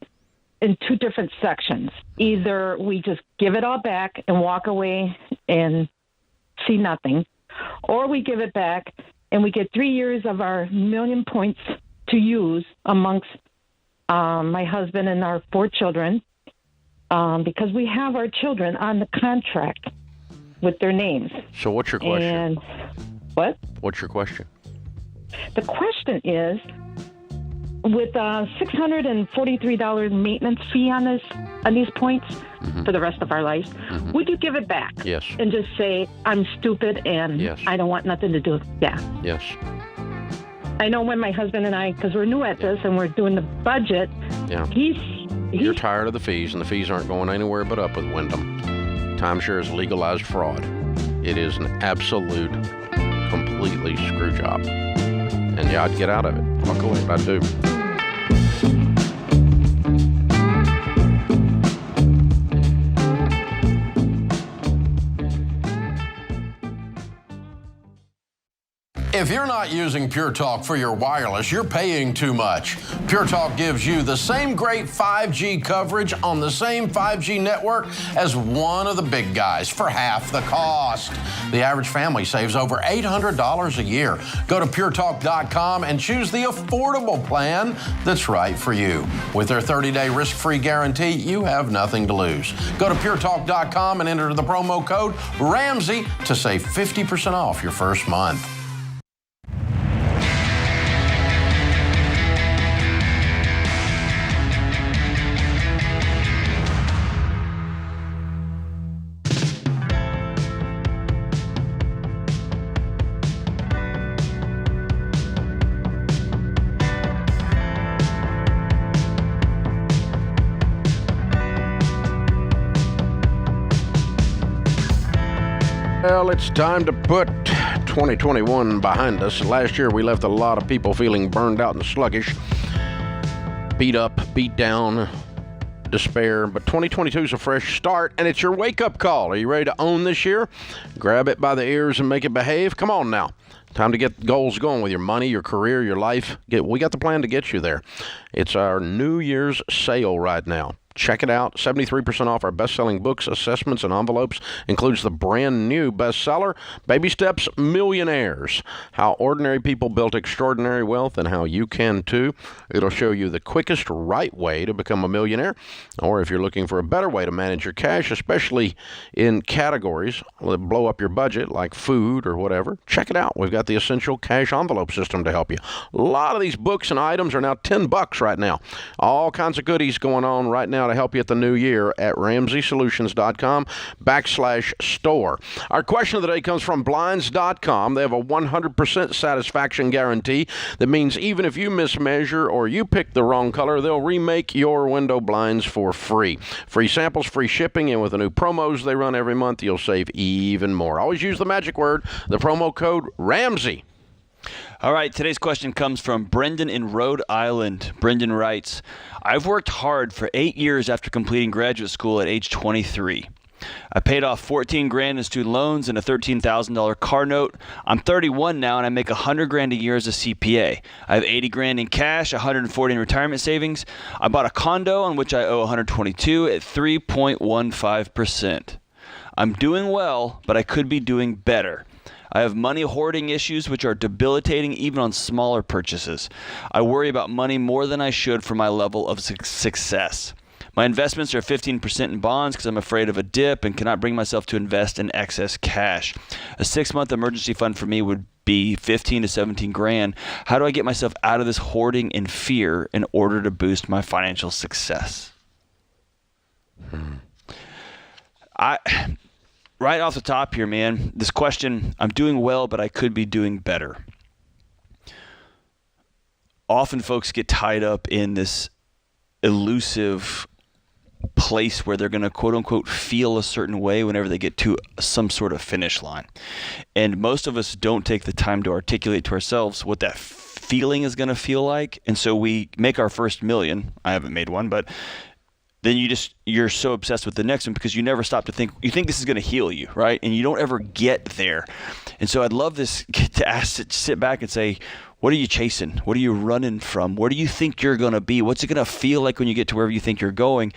in two different sections. Either we just give it all back and walk away and see nothing, or we give it back and we get 3 years of our million points to use amongst my husband and our 4 children, because we have our children on the contract with their names. So what's your question? And what? What's your question? The question is, with a $643 maintenance fee on these points for the rest of our lives, would you give it back? Yes. And just say, I'm stupid and I don't want nothing to do with it? Yeah. Yes. I know when my husband and I, because we're new at this and we're doing the budget, You're tired of the fees, and the fees aren't going anywhere but up with Wyndham. Timeshare is legalized fraud. It is an absolute, completely screw job. And I'd get out of it. I'll go ahead, I do. If you're not using PureTalk for your wireless, you're paying too much. PureTalk gives you the same great 5G coverage on the same 5G network as one of the big guys for half the cost. The average family saves over $800 a year. Go to PureTalk.com and choose the affordable plan that's right for you. With their 30-day risk-free guarantee, you have nothing to lose. Go to PureTalk.com and enter the promo code Ramsey to save 50% off your first month. Well, it's time to put 2021 behind us. Last year, we left a lot of people feeling burned out and sluggish, beat up, beat down, despair. But 2022 is a fresh start, and it's your wake-up call. Are you ready to own this year? Grab it by the ears and make it behave? Come on now. Time to get goals going with your money, your career, your life. We got the plan to get you there. It's our New Year's sale right now. Check it out. 73% off our best-selling books, assessments, and envelopes. Includes the brand new bestseller, Baby Steps Millionaires. How ordinary people built extraordinary wealth and how you can too. It'll show you the quickest right way to become a millionaire. Or if you're looking for a better way to manage your cash, especially in categories that blow up your budget like food or whatever, check it out. We've got the essential cash envelope system to help you. A lot of these books and items are now $10 right now. All kinds of goodies going on right now to help you at the new year at RamseySolutions.com/store. Our question of the day comes from Blinds.com. They have a 100% satisfaction guarantee. That means even if you mismeasure or you pick the wrong color, they'll remake your window blinds for free. Free samples, free shipping, and with the new promos they run every month, you'll save even more. Always use the magic word, the promo code Ramsey. All right, today's question comes from Brendan in Rhode Island. Brendan writes, I've worked hard for 8 years after completing graduate school at age 23. I paid off $14,000 in student loans and a $13,000 car note. I'm 31 now and I make $100,000 a year as a CPA. I have $80,000 in cash, $140,000 in retirement savings. I bought a condo on which I owe $122,000 at 3.15%. I'm doing well, but I could be doing better. I have money hoarding issues which are debilitating even on smaller purchases. I worry about money more than I should for my level of success. My investments are 15% in bonds because I'm afraid of a dip and cannot bring myself to invest in excess cash. A 6-month emergency fund for me would be $15,000 to $17,000. How do I get myself out of this hoarding and fear in order to boost my financial success? Right off the top here, man, this question, I'm doing well, but I could be doing better. Often folks get tied up in this elusive place where they're going to quote unquote feel a certain way whenever they get to some sort of finish line. And most of us don't take the time to articulate to ourselves what that feeling is going to feel like. And so we make our first million. I haven't made one, but then you're so obsessed with the next one because you never stop to think. You think this is going to heal you, right? And you don't ever get there. And so I'd love to sit back and say, what are you chasing? What are you running from? Where do you think you're going to be? What's it going to feel like when you get to wherever you think you're going?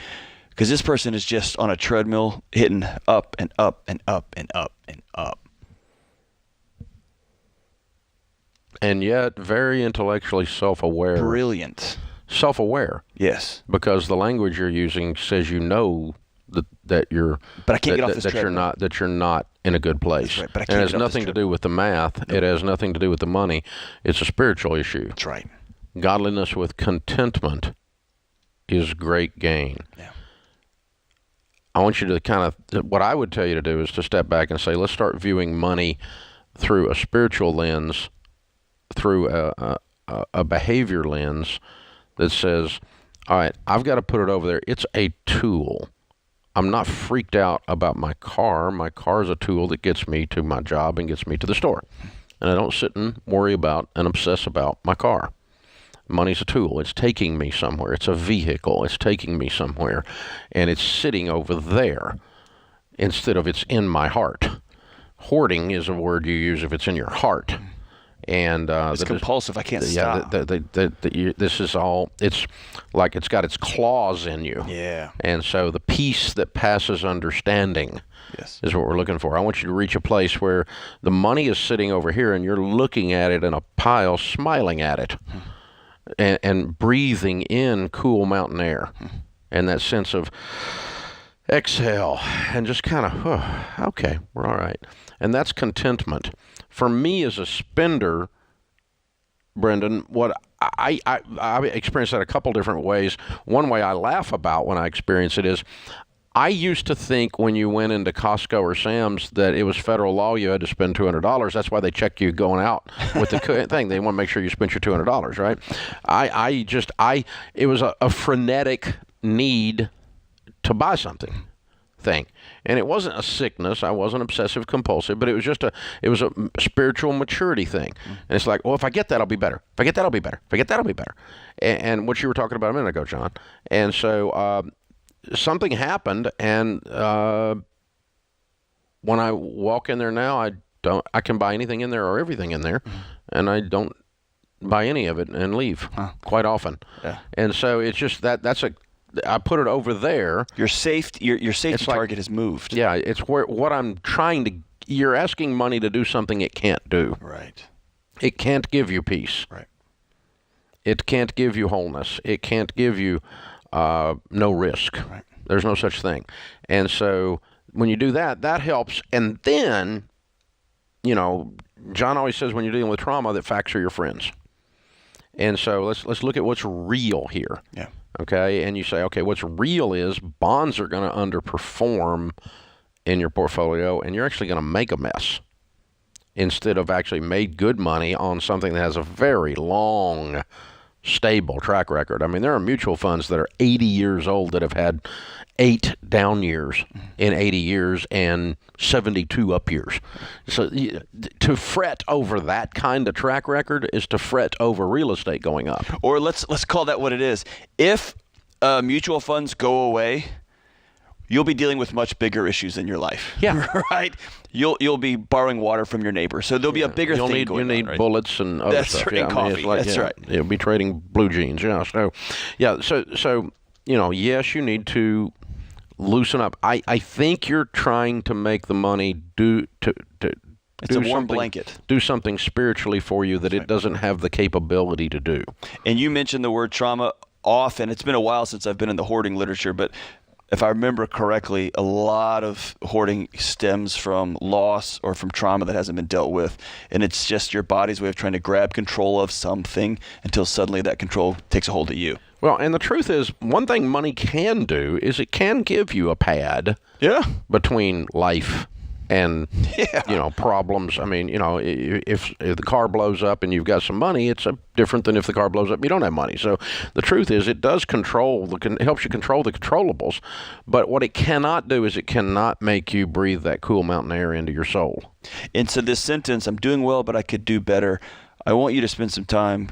Because this person is just on a treadmill hitting up and up and up and up and up. and yet very intellectually self-aware. Brilliant. Self-aware. Yes. Because the language you're using says that you're, but I can't get off this that you're not in a good place. That's right, but I and can't it has nothing to do with the math. Nope. It has nothing to do with the money. It's a spiritual issue. That's right. Godliness with contentment is great gain. Yeah. I want you to what I would tell you to do is to step back and say, let's start viewing money through a spiritual lens, through a behavior lens that says, all right, I've got to put it over there. It's a tool. I'm not freaked out about my car. My car is a tool that gets me to my job and gets me to the store. And I don't sit and worry about and obsess about my car. Money's a tool. It's taking me somewhere. It's a vehicle. It's taking me somewhere. And it's sitting over there instead of it's in my heart. Hoarding is a word you use if it's in your heart. And it's compulsive. I can't stop. This is all, it's like it's got its claws in you. Yeah. And so the peace that passes understanding is what we're looking for. I want you to reach a place where the money is sitting over here and you're looking at it in a pile, smiling at it, and breathing in cool mountain air, and that sense of exhale, and just kind of, okay, we're all right. And that's contentment. For me as a spender, Brendan, what I experienced that a couple different ways. One way I laugh about when I experience it is I used to think when you went into Costco or Sam's that it was federal law you had to spend $200. That's why they check you going out with the thing. They want to make sure you spent your $200, right? It was a frenetic need to buy something thing. And it wasn't a sickness. I wasn't obsessive compulsive, but it was just a spiritual maturity thing. And it's like, well, if I get that, I'll be better. If I get that, I'll be better. If I get that, I'll be better. And what you were talking about a minute ago, John. And so something happened, and when I walk in there now, I can buy anything in there or everything in there, and I don't buy any of it and leave quite often. Yeah. And so it's just I put it over there. Your safety target has moved. Yeah, it's what I'm trying to. You're asking money to do something it can't do. Right. It can't give you peace. Right. It can't give you wholeness. It can't give you no risk. Right. There's no such thing. And so when you do that, that helps. And then, John always says when you're dealing with trauma that facts are your friends. And so let's look at what's real here. Yeah. Okay, and you say, okay, what's real is bonds are going to underperform in your portfolio, and you're actually going to make a mess instead of actually made good money on something that has a very long, stable track record. I mean, there are mutual funds that are 80 years old that have had 8 down years in 80 years and 72 up years. So to fret over that kind of track record is to fret over real estate going up. Or let's call that what it is. If mutual funds go away, you'll be dealing with much bigger issues in your life. Yeah. Right? You'll be borrowing water from your neighbor. So there'll be a bigger thing going on. You need right? bullets and other That's stuff. Right, yeah, and coffee. That's right. You'll be trading blue jeans. Yeah. So yes, you need to loosen up. I think you're trying to make the money it's a warm blanket. Do something spiritually for you that it doesn't have the capability to do. And you mentioned the word trauma often. It's been a while since I've been in the hoarding literature, but if I remember correctly, a lot of hoarding stems from loss or from trauma that hasn't been dealt with. And it's just your body's way of trying to grab control of something until suddenly that control takes a hold of you. Well, and the truth is, one thing money can do is it can give you a pad between life and problems. I mean, if the car blows up and you've got some money, it's different than if the car blows up and you don't have money. So the truth is, it does it helps you control the controllables. But what it cannot do is it cannot make you breathe that cool mountain air into your soul. And so this sentence, I'm doing well, but I could do better. I want you to spend some time.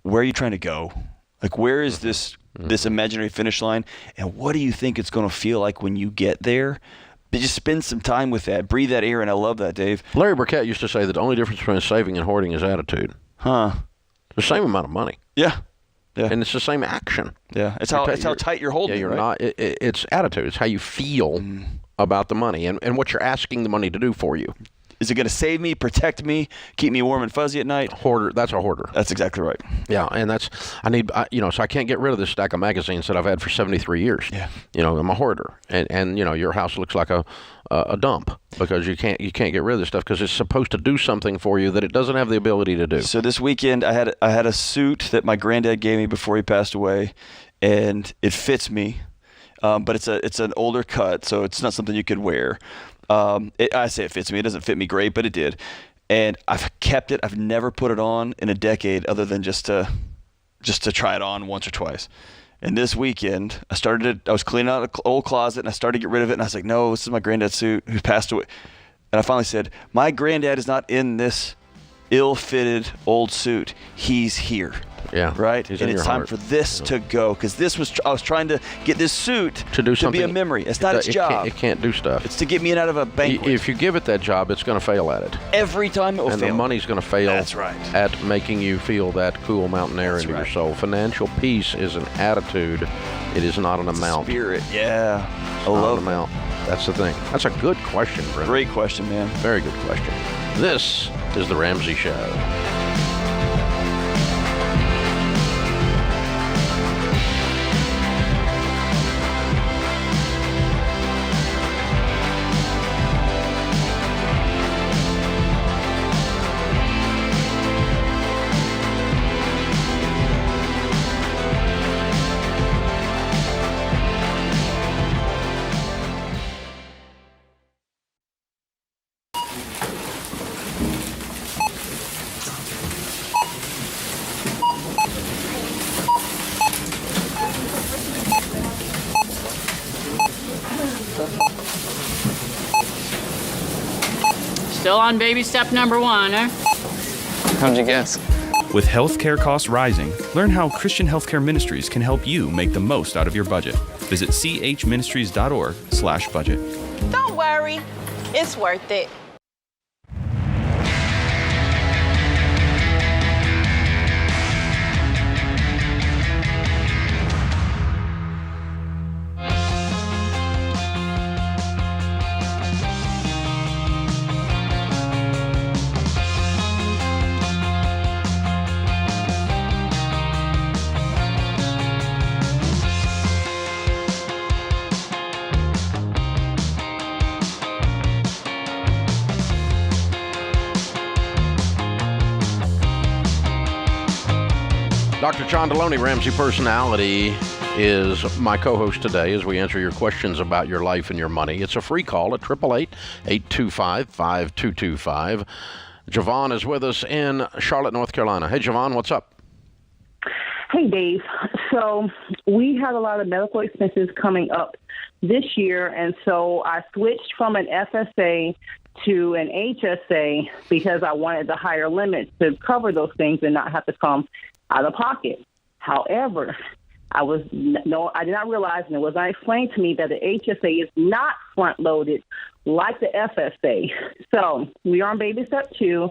Where are you trying to go? Like, where is this imaginary finish line? And what do you think it's going to feel like when you get there? But just spend some time with that. Breathe that air, and I love that, Dave. Larry Burkett used to say that the only difference between saving and hoarding is attitude. Huh. It's the same amount of money. Yeah. Yeah. And it's the same action. Yeah. It's how tight you're holding. Yeah, you're right? not. It's attitude. It's how you feel about the money and what you're asking the money to do for you. Is it going to save me, protect me, keep me warm and fuzzy at night? Hoarder. That's a hoarder. That's exactly right. Yeah, and so I can't get rid of this stack of magazines that I've had for 73 years. Yeah. I'm a hoarder, and your house looks like a dump because you can't get rid of this stuff because it's supposed to do something for you that it doesn't have the ability to do. So this weekend I had a suit that my granddad gave me before he passed away, and it fits me, but it's an older cut, so it's not something you could wear. I say it fits me. It doesn't fit me great, but it did. And I've kept it. I've never put it on in a decade other than just to try it on once or twice. And this weekend, I was cleaning out an old closet, and I started to get rid of it. And I was like, no, this is my granddad's suit who passed away. And I finally said, my granddad is not in this ill-fitted old suit. He's here. Yeah. Right? And it's time for this to go, because I was trying to get this suit to do something, to be a memory. It's not its job. It can't do stuff. It's to get me in out of a banquet. If you give it that job, it's going to fail at it. Every time it will and fail. And the money's going to fail. That's right. At making you feel that cool mountain air into your soul. Financial peace is an attitude. It is not an amount. Spirit. Yeah. I love an amount. That's the thing. That's a good question, Brent. Great question, man. Very good question. This is The Ramsey Show. Still on baby step number 1, eh? How'd you guess? With healthcare costs rising, learn how Christian Healthcare Ministries can help you make the most out of your budget. Visit chministries.org/budget. Don't worry, it's worth it. Dr. John Deloney, Ramsey Personality, is my co-host today as we answer your questions about your life and your money. It's a free call at 888-825-5225. Javon is with us in Charlotte, North Carolina. Hey, Javon, what's up? Hey, Dave. So we had a lot of medical expenses coming up this year, and so I switched from an FSA to an HSA because I wanted the higher limit to cover those things and not have to come out of pocket. However, I did not realize, and it was not explained to me, that the HSA is not front-loaded like the FSA. So we are on baby step 2,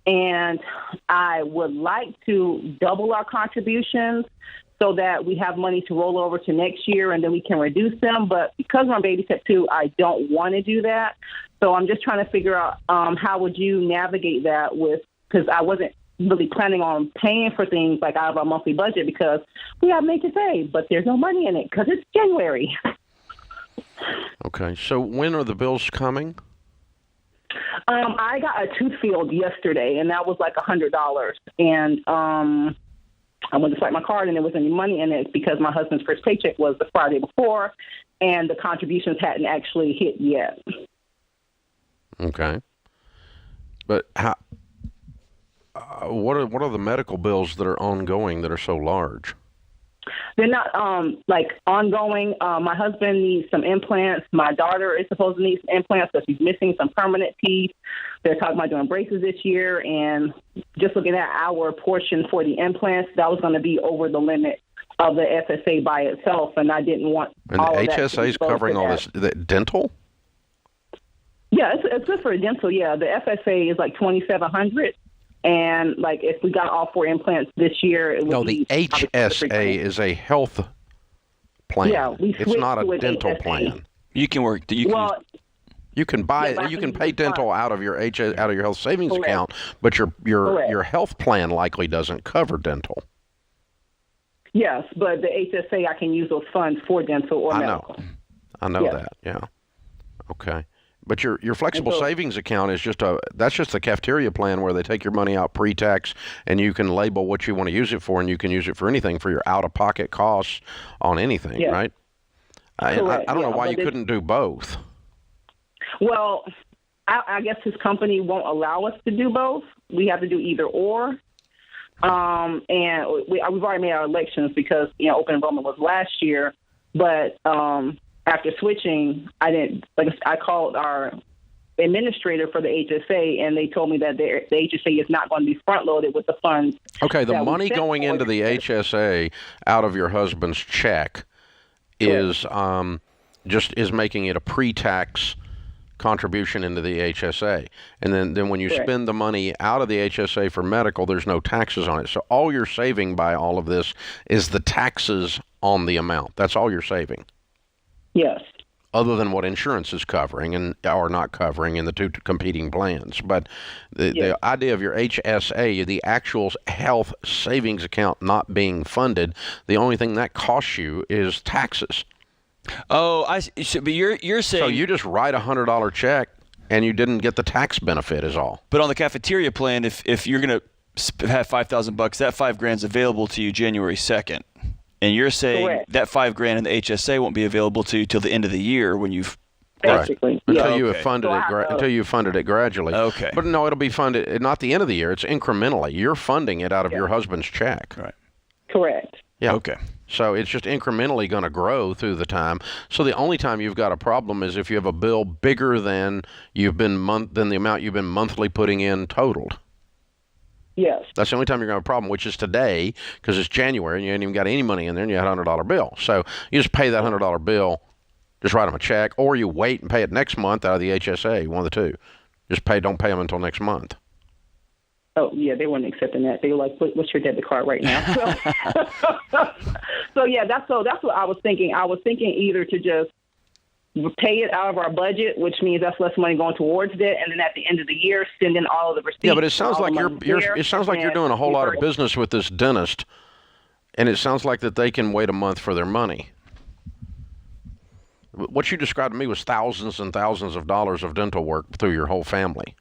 and I would like to double our contributions so that we have money to roll over to next year, and then we can reduce them. But because we're on baby step 2, I don't want to do that. So I'm just trying to figure out how would you navigate that because I wasn't really planning on paying for things like out of our monthly budget because we have HSA, but there's no money in it because it's January. Okay, so when are the bills coming? I got a tooth filled yesterday, and that was like $100. And I went to swipe my card, and there wasn't any money in it because my husband's first paycheck was the Friday before, and the contributions hadn't actually hit yet. Okay, but how? What are the medical bills that are ongoing that are so large? They're not ongoing. My husband needs some implants. My daughter is supposed to need some implants because she's missing some permanent teeth. They're talking about doing braces this year, and just looking at our portion for the implants, that was going to be over the limit of the FSA by itself, and I didn't want all of that. And the HSA is covering all this. The dental? Yeah, it's good for dental. Yeah, the FSA is like $2,700. And, if we got all 4 implants this year, it would the HSA is a health plan. Yeah, it's not a dental plan. You can work. You can you can pay dental out of your health savings account, but your health plan likely doesn't cover dental. Yes, but the HSA, I can use those funds for dental or medical. I know that. Yeah. Okay. But your flexible savings account is that's just the cafeteria plan where they take your money out pre-tax, and you can label what you want to use it for, and you can use it for anything for your out-of-pocket costs on anything, right? I don't know why you couldn't do both. Well, I guess his company won't allow us to do both. We have to do either or. And we've already made our elections because open enrollment was last year, but after switching, I called our administrator for the HSA, and they told me that the HSA is not going to be front loaded with the funds. Okay, the money going into the HSA out of your husband's check is making it a pre-tax contribution into the HSA, and then when you spend the money out of the HSA for medical, there's no taxes on it. So all you're saving by all of this is the taxes on the amount. That's all you're saving. Yes. Other than what insurance is covering or not covering in the two competing plans. But the idea of your HSA, the actual health savings account not being funded, the only thing that costs you is taxes. Oh, but you're saying... So you just write a $100 check and you didn't get the tax benefit is all. But on the cafeteria plan, if you're going to have $5,000, that $5,000's available to you January 2nd. And you're saying that $5,000 in the HSA won't be available to you till the end of the year when you've basically until you have funded until you funded it gradually. Okay. But no, it'll be funded not the end of the year. It's incrementally. You're funding it out of your husband's check. Right. Correct. Yeah. Okay. So it's just incrementally going to grow through the time. So the only time you've got a problem is if you have a bill bigger than the amount you've been monthly putting in totaled. Yes. That's the only time you're going to have a problem, which is today, because it's January and you ain't even got any money in there and you had a $100 bill. So you just pay that $100 bill, just write them a check, or you wait and pay it next month out of the HSA, one of the two. Don't pay them until next month. Oh, yeah, they weren't accepting that. They were like, what's your debit card right now? So that's what I was thinking. I was thinking either to just pay it out of our budget, which means that's less money going towards it, and then at the end of the year, send in all of the receipts. Yeah, but it sounds like you're doing a whole lot of business with this dentist, and it sounds like that they can wait a month for their money. What you described to me was thousands and thousands of dollars of dental work through your whole family.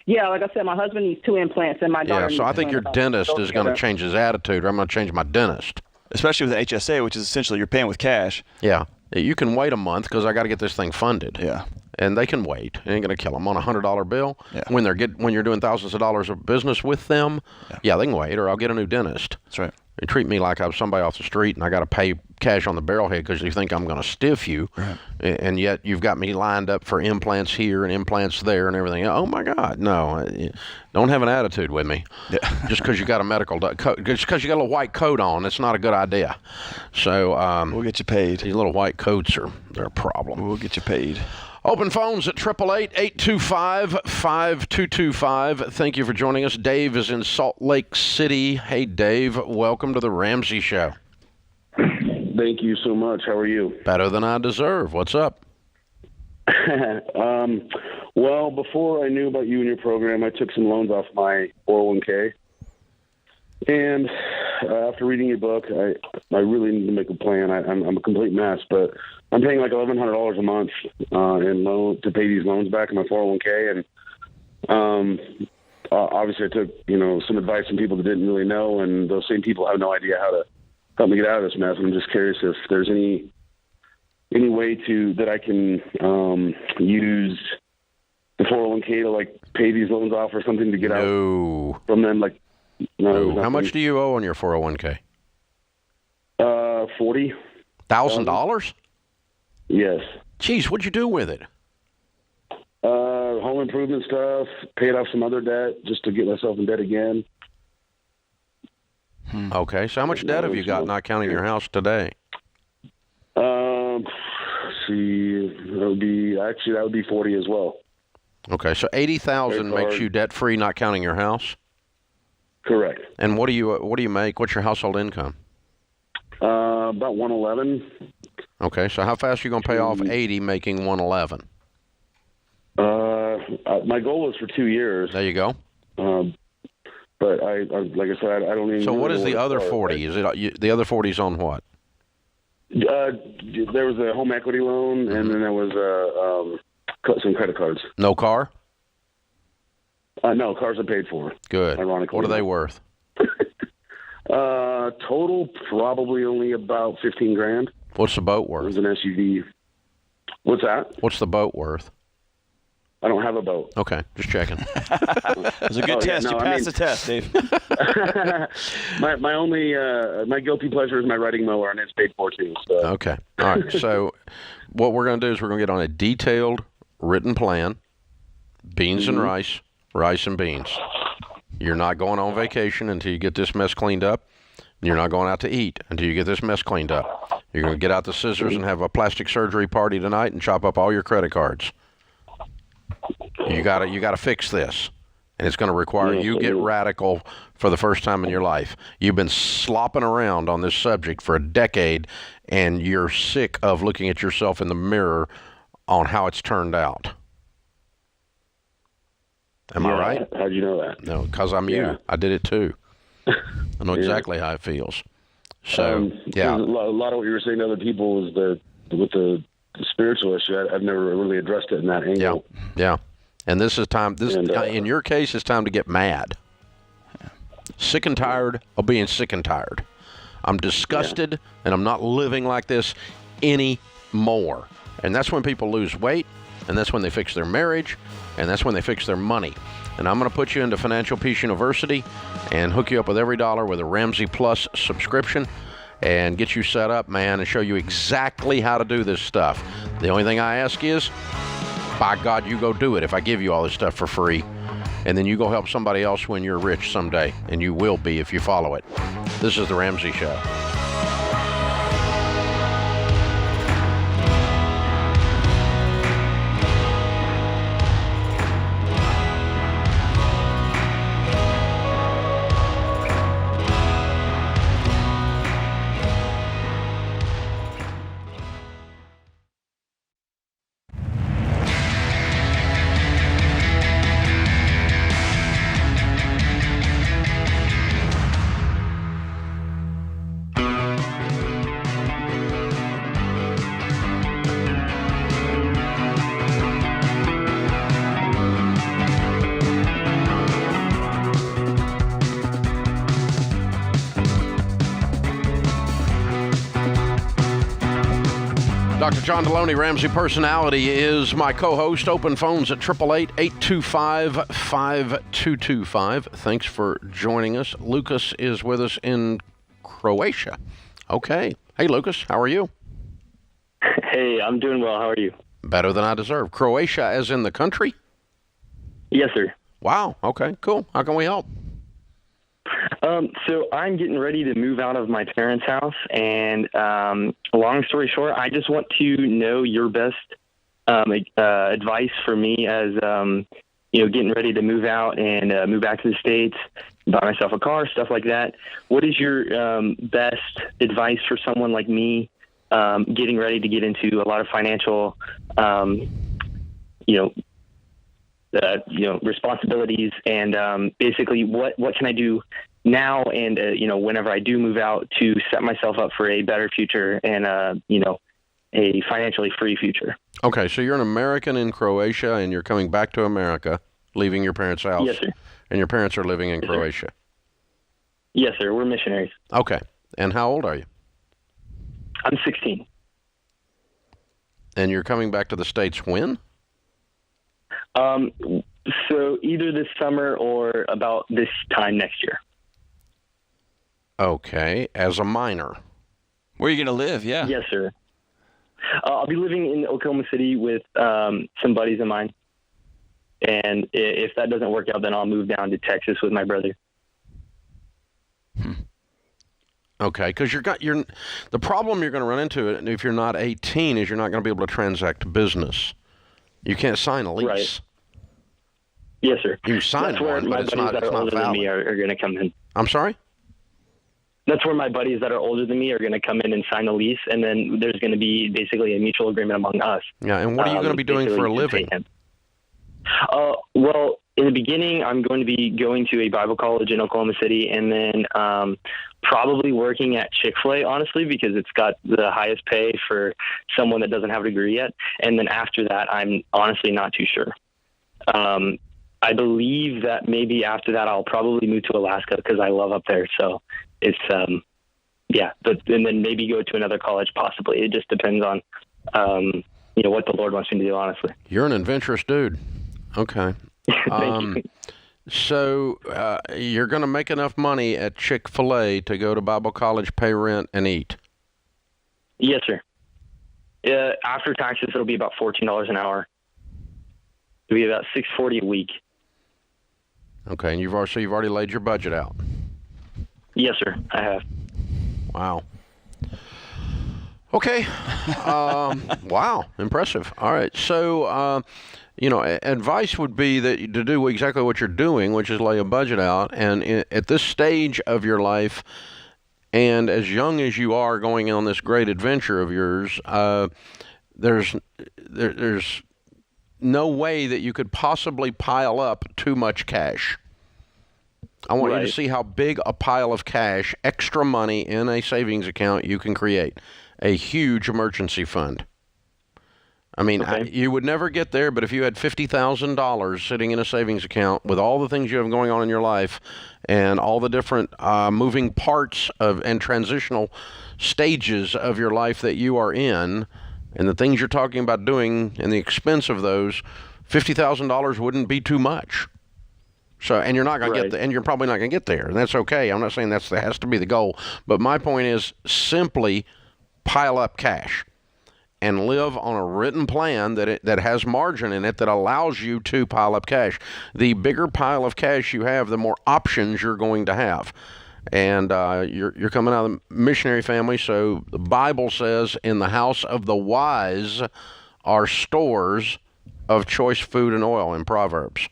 Yeah, like I said, my husband needs 2 implants, and my daughter needs so I think your dentist is going to change his attitude, or I'm going to change my dentist. Especially with the HSA, which is essentially you're paying with cash. Yeah. You can wait a month because I got to get this thing funded. Yeah. And they can wait. It ain't going to kill them on a $100 bill. Yeah. When you're doing thousands of dollars of business with them, they can wait, or I'll get a new dentist. That's right. They treat me like I was somebody off the street and I got to pay cash on the barrelhead because you think I'm going to stiff you. Right. And yet you've got me lined up for implants here and implants there and everything. Oh, my God. No. Don't have an attitude with me. Yeah. Just because you got a medical just because you got a little white coat on, it's not a good idea. So we'll get you paid. These little white coats they're a problem. We'll get you paid. Open phones at 888-825-5225. Thank you for joining us. Dave is in Salt Lake City. Hey, Dave, welcome to the Ramsey Show. Thank you so much. How are you? Better than I deserve. What's up? Well, before I knew about you and your program, I took some loans off my 401k. And after reading your book, I really need to make a plan. I'm a complete mess, but I'm paying like $1,100 a month to pay these loans back in my 401k. And obviously I took some advice from people that didn't really know, and those same people have no idea how to help me get out of this mess. And I'm just curious if there's any way that I can use the 401k to like pay these loans off or something to get out from them. Like, no. How much do you owe on your 401k? $40,000. Yes. Jeez, what'd you do with it? Home improvement stuff. Paid off some other debt just to get myself in debt again. Okay, so how much debt have you got, not counting your house today? See, that would be 40 as well. Okay, so 80,000 makes you debt free, not counting your house. Correct. And what do you make? What's your household income? About 111. Okay, so how fast are you going to pay off 80, making 111? My goal was for 2 years. There you go. But I like I said, I don't even. So what is the other 40? Is it the other 40's on what? There was a home equity loan, and then there was some credit cards. No car? No, cars are paid for. Good. Ironically, what are they worth? Total probably only about $15,000. What's the boat worth? It was an SUV. What's that? What's the boat worth? I don't have a boat. Okay, just checking. It was a good test. You passed the test, Dave. my only my guilty pleasure is my riding mower, and it's paid for too. So. Okay. All right. So what we're going to do is we're going to get on a detailed written plan, beans and rice and beans. You're not going on vacation until you get this mess cleaned up. You're not going out to eat until you get this mess cleaned up. You're going to get out the scissors and have a plastic surgery party tonight and chop up all your credit cards. You got to fix this. And it's going to require you get radical for the first time in your life. You've been slopping around on this subject for a decade, and you're sick of looking at yourself in the mirror on how it's turned out. Am I right? How'd you know that? No, because I'm you. I did it too. I know exactly how it feels. So, a lot of what you were saying to other people was with the spiritual issue. I've never really addressed it in that angle. Yeah. And this is time. In your case, it's time to get mad. Sick and tired of being sick and tired. I'm disgusted, and I'm not living like this anymore. And that's when people lose weight, and that's when they fix their marriage, and that's when they fix their money. And I'm going to put you into Financial Peace University and hook you up with every dollar with a Ramsey Plus subscription and get you set up, man, and show you exactly how to do this stuff. The only thing I ask is, by God, you go do it if I give you all this stuff for free. And then you go help somebody else when you're rich someday. And you will be if you follow it. This is The Ramsey Show. Dr. John Deloney, Ramsey Personality, is my co-host. Open phones at 888-825-5225. Thanks for joining us. Lucas is with us in Croatia. Okay. Hey, Lucas, how are you? Hey, I'm doing well. How are you? Better than I deserve. Croatia as in the country? Yes, sir. Wow. Okay, cool. How can we help? So I'm getting ready to move out of my parents' house, and long story short, I just want to know your best advice for me as getting ready to move out and move back to the States, buy myself a car, stuff like that. What is your best advice for someone like me getting ready to get into a lot of financial responsibilities, and basically what can I do now and whenever I do move out to set myself up for a better future and a financially free future. Okay, so you're an American in Croatia and you're coming back to America, leaving your parents' house. Yes, sir. And your parents are living in Yes, Croatia. Sir. Yes, sir. We're missionaries. Okay. And how old are you? I'm 16. And you're coming back to the States when? So either this summer or about this time next year. Okay, as a minor. Where are you going to live? Yeah. Yes, sir. I'll be living in Oklahoma City with some buddies of mine. And if that doesn't work out, then I'll move down to Texas with my brother. Okay, because the problem you're going to run into if you're not 18 is you're not going to be able to transact business. You can't sign a lease. Right. Yes, sir. You can sign one, but it's not older valid. Than me are going to come in. I'm sorry? That's where my buddies that are older than me are going to come in and sign a lease, and then there's going to be basically a mutual agreement among us. Yeah, and what are you going to be doing for a living? Well, in the beginning, I'm going to be going to a Bible college in Oklahoma City, and then probably working at Chick-fil-A, honestly, because it's got the highest pay for someone that doesn't have a degree yet. And then after that, I'm honestly not too sure. I believe that maybe after that, I'll probably move to Alaska because I love up there. So it's, and then maybe go to another college possibly. It just depends on, what the Lord wants me to do, honestly. You're an adventurous dude. Okay. Thank you. So you're going to make enough money at Chick-fil-A to go to Bible college, pay rent, and eat? Yes, sir. After taxes, it'll be about $14 an hour. It'll be about $640 a week. Okay, and you've already laid your budget out? Yes, sir, I have. Wow. Okay. Wow, impressive. All right, so... advice would be that to do exactly what you're doing, which is lay a budget out. And at this stage of your life, and as young as you are going on this great adventure of yours, there's no way that you could possibly pile up too much cash. I want you to see how big a pile of cash, extra money in a savings account you can create. A huge emergency fund. I mean, you would never get there, but if you had $50,000 sitting in a savings account with all the things you have going on in your life and all the different moving parts and transitional stages of your life that you are in, and the things you're talking about doing and the expense of those, $50,000 wouldn't be too much. So, and you're not going to get and you're probably not going to get there, and that's okay. I'm not saying that has to be the goal, but my point is simply pile up cash and live on a written plan that has margin in it that allows you to pile up cash. The bigger pile of cash you have, the more options you're going to have. And you're coming out of a missionary family, so the Bible says, in the house of the wise are stores of choice food and oil in Proverbs.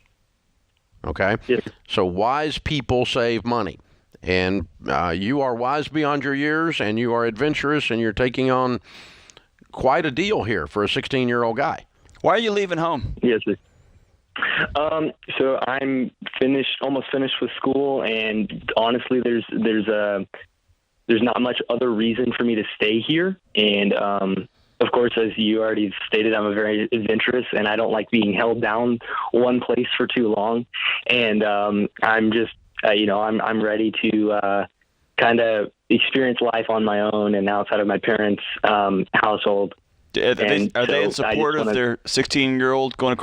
Okay? Yes. So wise people save money. And you are wise beyond your years, and you are adventurous, and you're taking on quite a deal here for a 16-year-old guy. Why are you leaving home? Yes, sir. So I'm almost finished with school, and honestly, there's not much other reason for me to stay here. And of course, as you already stated, I'm a very adventurous, and I don't like being held down one place for too long. And I'm just, I'm ready to kind of experience life on my own and outside of my parents' household. Are they in support of their 16-year-old going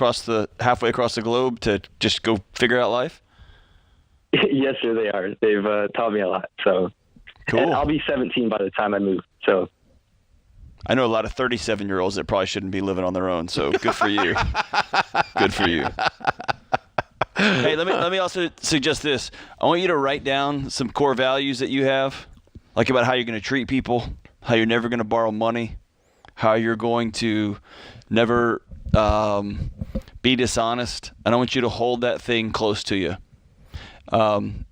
halfway across the globe to just go figure out life? Yes, sir, they are. They've taught me a lot. So cool. And I'll be 17 by the time I move. So I know a lot of 37-year-olds that probably shouldn't be living on their own. So good for you. Good for you. Hey, let me also suggest this. I want you to write down some core values that you have, like about how you're going to treat people, how you're never going to borrow money, how you're going to never be dishonest. And I want you to hold that thing close to you. When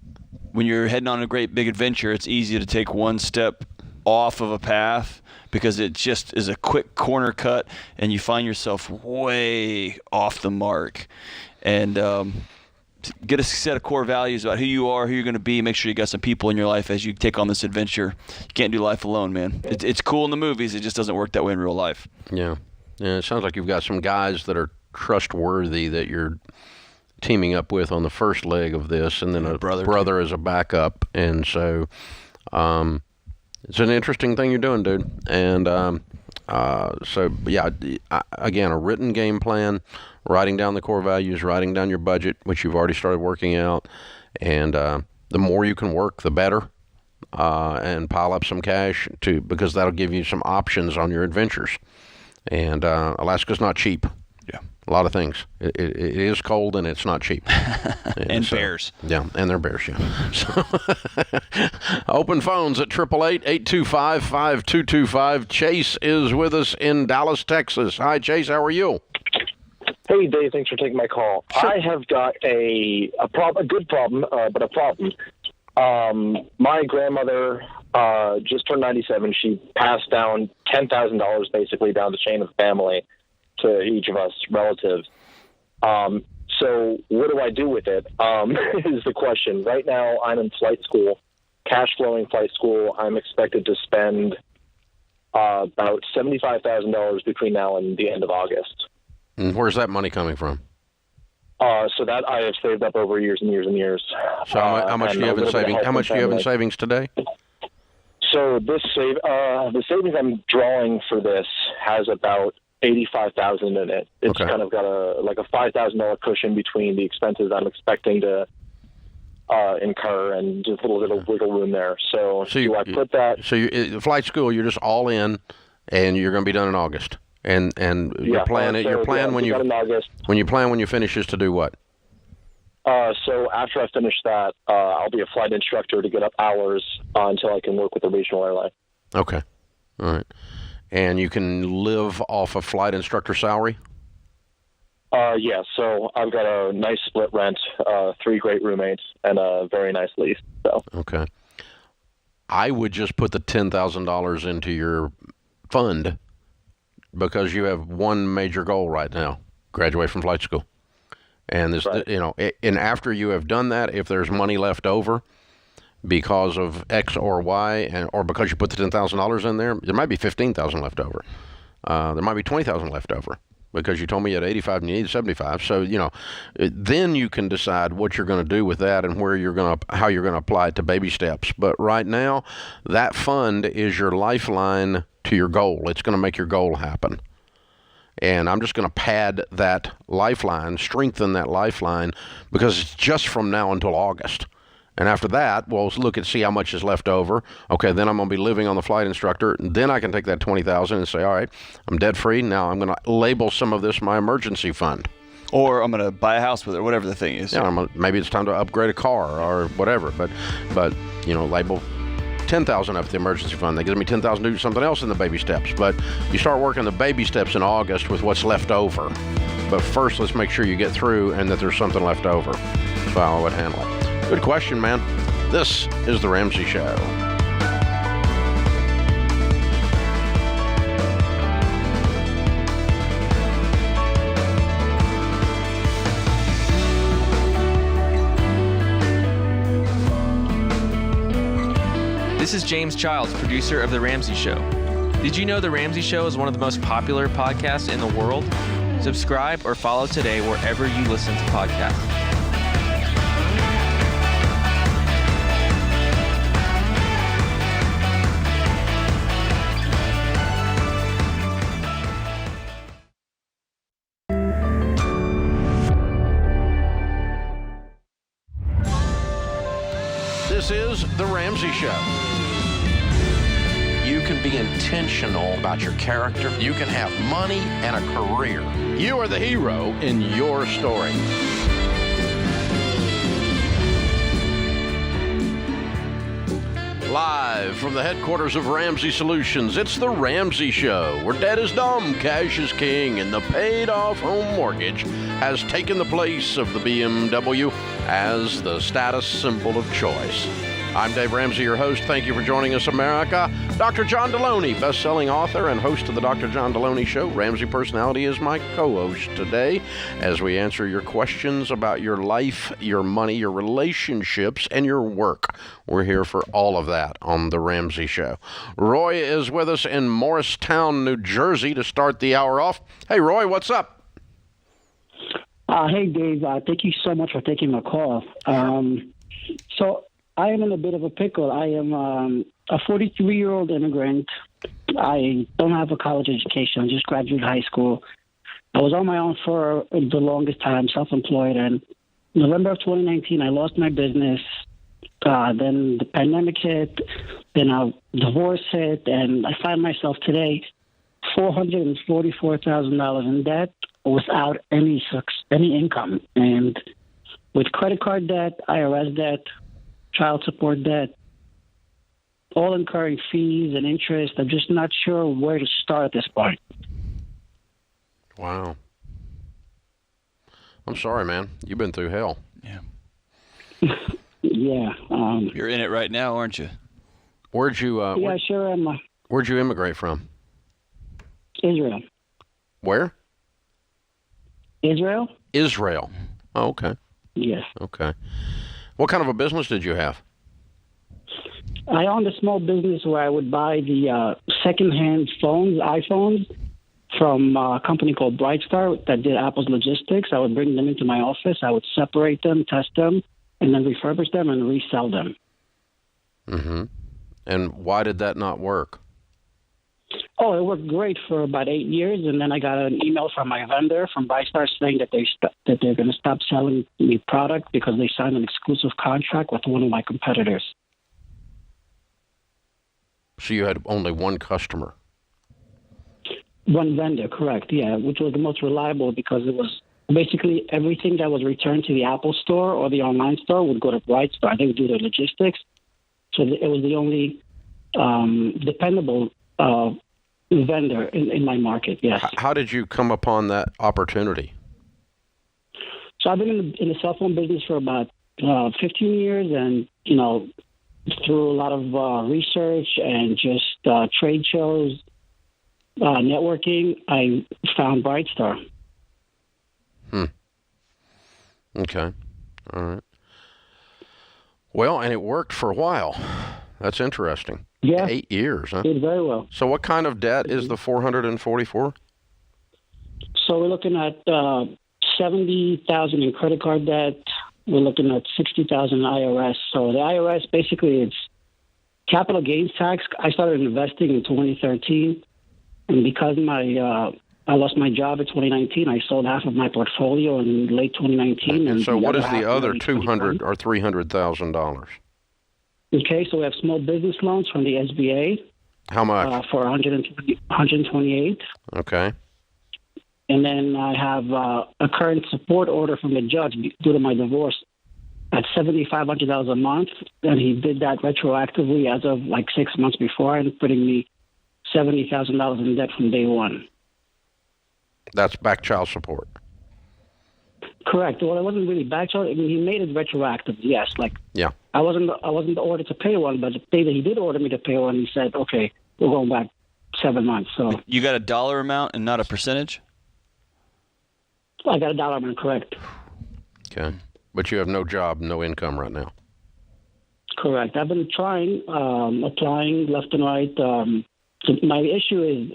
you're heading on a great big adventure, it's easy to take one step off of a path because it just is a quick corner cut and you find yourself way off the mark. And get a set of core values about who you are, who you're going to be. Make sure you got some people in your life as you take on this adventure. You can't do life alone, man. It's cool in the movies. It just doesn't work that way in real life. Yeah. It sounds like you've got some guys that are trustworthy that you're teaming up with on the first leg of this, and then a brother as a backup. And so it's an interesting thing you're doing, dude. And again, a written game plan, writing down the core values, writing down your budget, which you've already started working out. And the more you can work, the better. And pile up some cash because that'll give you some options on your adventures. And Alaska's not cheap. Yeah. A lot of things. It is cold and it's not cheap. And bears. Yeah, and they're bears, yeah. So, open phones at 888-825-5225. Chase is with us in Dallas, Texas. Hi, Chase. How are you? Hey, Dave. Thanks for taking my call. Sure. I have got a good problem, but a problem. My grandmother just turned 97. She passed down $10,000 basically down the chain of the family to each of us relatives. So what do I do with it? Is the question. Right now, I'm in flight school, cash flowing flight school. I'm expected to spend about $75,000 between now and the end of August. And where's that money coming from? So that I have saved up over years and years and years. So how much do you have in savings? How much do you have in savings today? So the savings I'm drawing for this has about $85,000 in it. It's kind of got a $5,000 cushion between the expenses I'm expecting to incur and just a little bit of wiggle room there. So I put that? So you, flight school, you're just all in, and you're going to be done in August. And your plan when you finish is to do what? So after I finish that, I'll be a flight instructor to get up hours until I can work with a regional airline. Okay, all right. And you can live off a flight instructor salary? Yeah, so I've got a nice split rent, 3 great roommates, and a very nice lease. So. Okay. I would just put the $10,000 into your fund because you have one major goal right now, graduate from flight school. And this, and after you have done that, if there's money left over because of X or Y, or because you put the $10,000 in there might be $15,000 left over. There might be $20,000 left over because you told me you had 85 and you need 75. So then you can decide what you're going to do with that and how you're going to apply it to baby steps. But right now, that fund is your lifeline to your goal. It's going to make your goal happen. And I'm just going to pad that lifeline, strengthen that lifeline, because it's just from now until August. And after that, we'll look and see how much is left over. Okay, then I'm going to be living on the flight instructor. And then I can take that $20,000 and say, all right, I'm debt free. Now I'm going to label some of this my emergency fund. Or I'm going to buy a house with it, whatever the thing is. Yeah, maybe it's time to upgrade a car or whatever. But label $10,000 up the emergency fund. That gives me $10,000 to do something else in the baby steps. But you start working the baby steps in August with what's left over. But first, let's make sure you get through and that there's something left over. That's how I would handle it. Good question, man. This is The Ramsey Show. This is James Childs, producer of The Ramsey Show. Did you know The Ramsey Show is one of the most popular podcasts in the world? Subscribe or follow today wherever you listen to podcasts. This is The Ramsey Show. You can be intentional about your character. You can have money and a career. You are the hero in your story. Live from the headquarters of Ramsey Solutions, it's The Ramsey Show, where debt is dumb, cash is king, and the paid-off home mortgage has taken the place of the BMW as the status symbol of choice. I'm Dave Ramsey, your host. Thank you for joining us, America. Dr. John Deloney, best-selling author and host of the Dr. John Deloney Show. Ramsey Personality is my co-host today as we answer your questions about your life, your money, your relationships, and your work. We're here for all of that on The Ramsey Show. Roy is with us in Morristown, New Jersey to start the hour off. Hey, Roy, what's up? Hey, Dave. Thank you so much for taking my call. So I am in a bit of a pickle. I am a 43-year-old immigrant. I don't have a college education. I just graduated high school. I was on my own for the longest time, self-employed. And November of 2019, I lost my business. Then the pandemic hit. Then a divorce hit. And I find myself today $444,000 in debt without any income. And with credit card debt, IRS debt, child support debt, all incurring fees and interest. I'm just not sure where to start at this point. Wow. I'm sorry, man. You've been through hell. Yeah. Yeah. You're in it right now, aren't you? Where'd you? Yeah, sure am. Where'd you immigrate from? Israel. Where? Israel. Israel. Oh, okay. Yes. Okay. What kind of a business did you have? I owned a small business where I would buy the secondhand phones, iPhones, from a company called Brightstar that did Apple's logistics. I would bring them into my office. I would separate them, test them, and then refurbish them and resell them. Mm-hmm. And why did that not work? Oh, it worked great for about 8 years, and then I got an email from my vendor from Brightstar saying that they're going to stop selling me product because they signed an exclusive contract with one of my competitors. So you had only one customer? One vendor, correct, yeah, which was the most reliable because it was basically everything that was returned to the Apple store or the online store would go to Brightstar. They would do the logistics. So it was the only dependable vendor in my market, yes. How did you come upon that opportunity? So I've been in the cell phone business for about 15 years, and, you know, through a lot of research and just trade shows, networking, I found Brightstar. Okay. All right. Well, and it worked for a while. That's interesting. Yeah. 8 years, huh? Did very well. So what kind of debt is the 444? So we're looking at $70,000 in credit card debt. We're looking at $60,000 in IRS. So the IRS, basically, it's capital gains tax. I started investing in 2013, and because I lost my job in 2019, I sold half of my portfolio in late 2019. And so what is the other $200,000 or $300,000? Okay, so we have small business loans from the SBA. How much? For $128. Okay. And then I have a current support order from the judge due to my divorce at $7,500 a month, and he did that retroactively as of like 6 months before, and putting me $70,000 in debt from day one. That's back child support. Correct. Well, it wasn't really back child. I mean, he made it retroactive. Yes, like yeah. I wasn't ordered to pay one, but the day that he did order me to pay one, he said, "Okay, we're going back 7 months." So you got a dollar amount and not a percentage? I got a dollar amount, correct. Okay, but you have no job, no income right now. Correct. I've been trying, applying left and right. So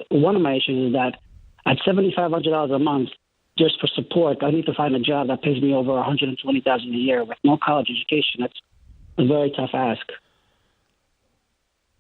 one of my issues is that at $7,500 a month, just for support, I need to find a job that pays me over $120,000 a year with no college education. That's a very tough ask.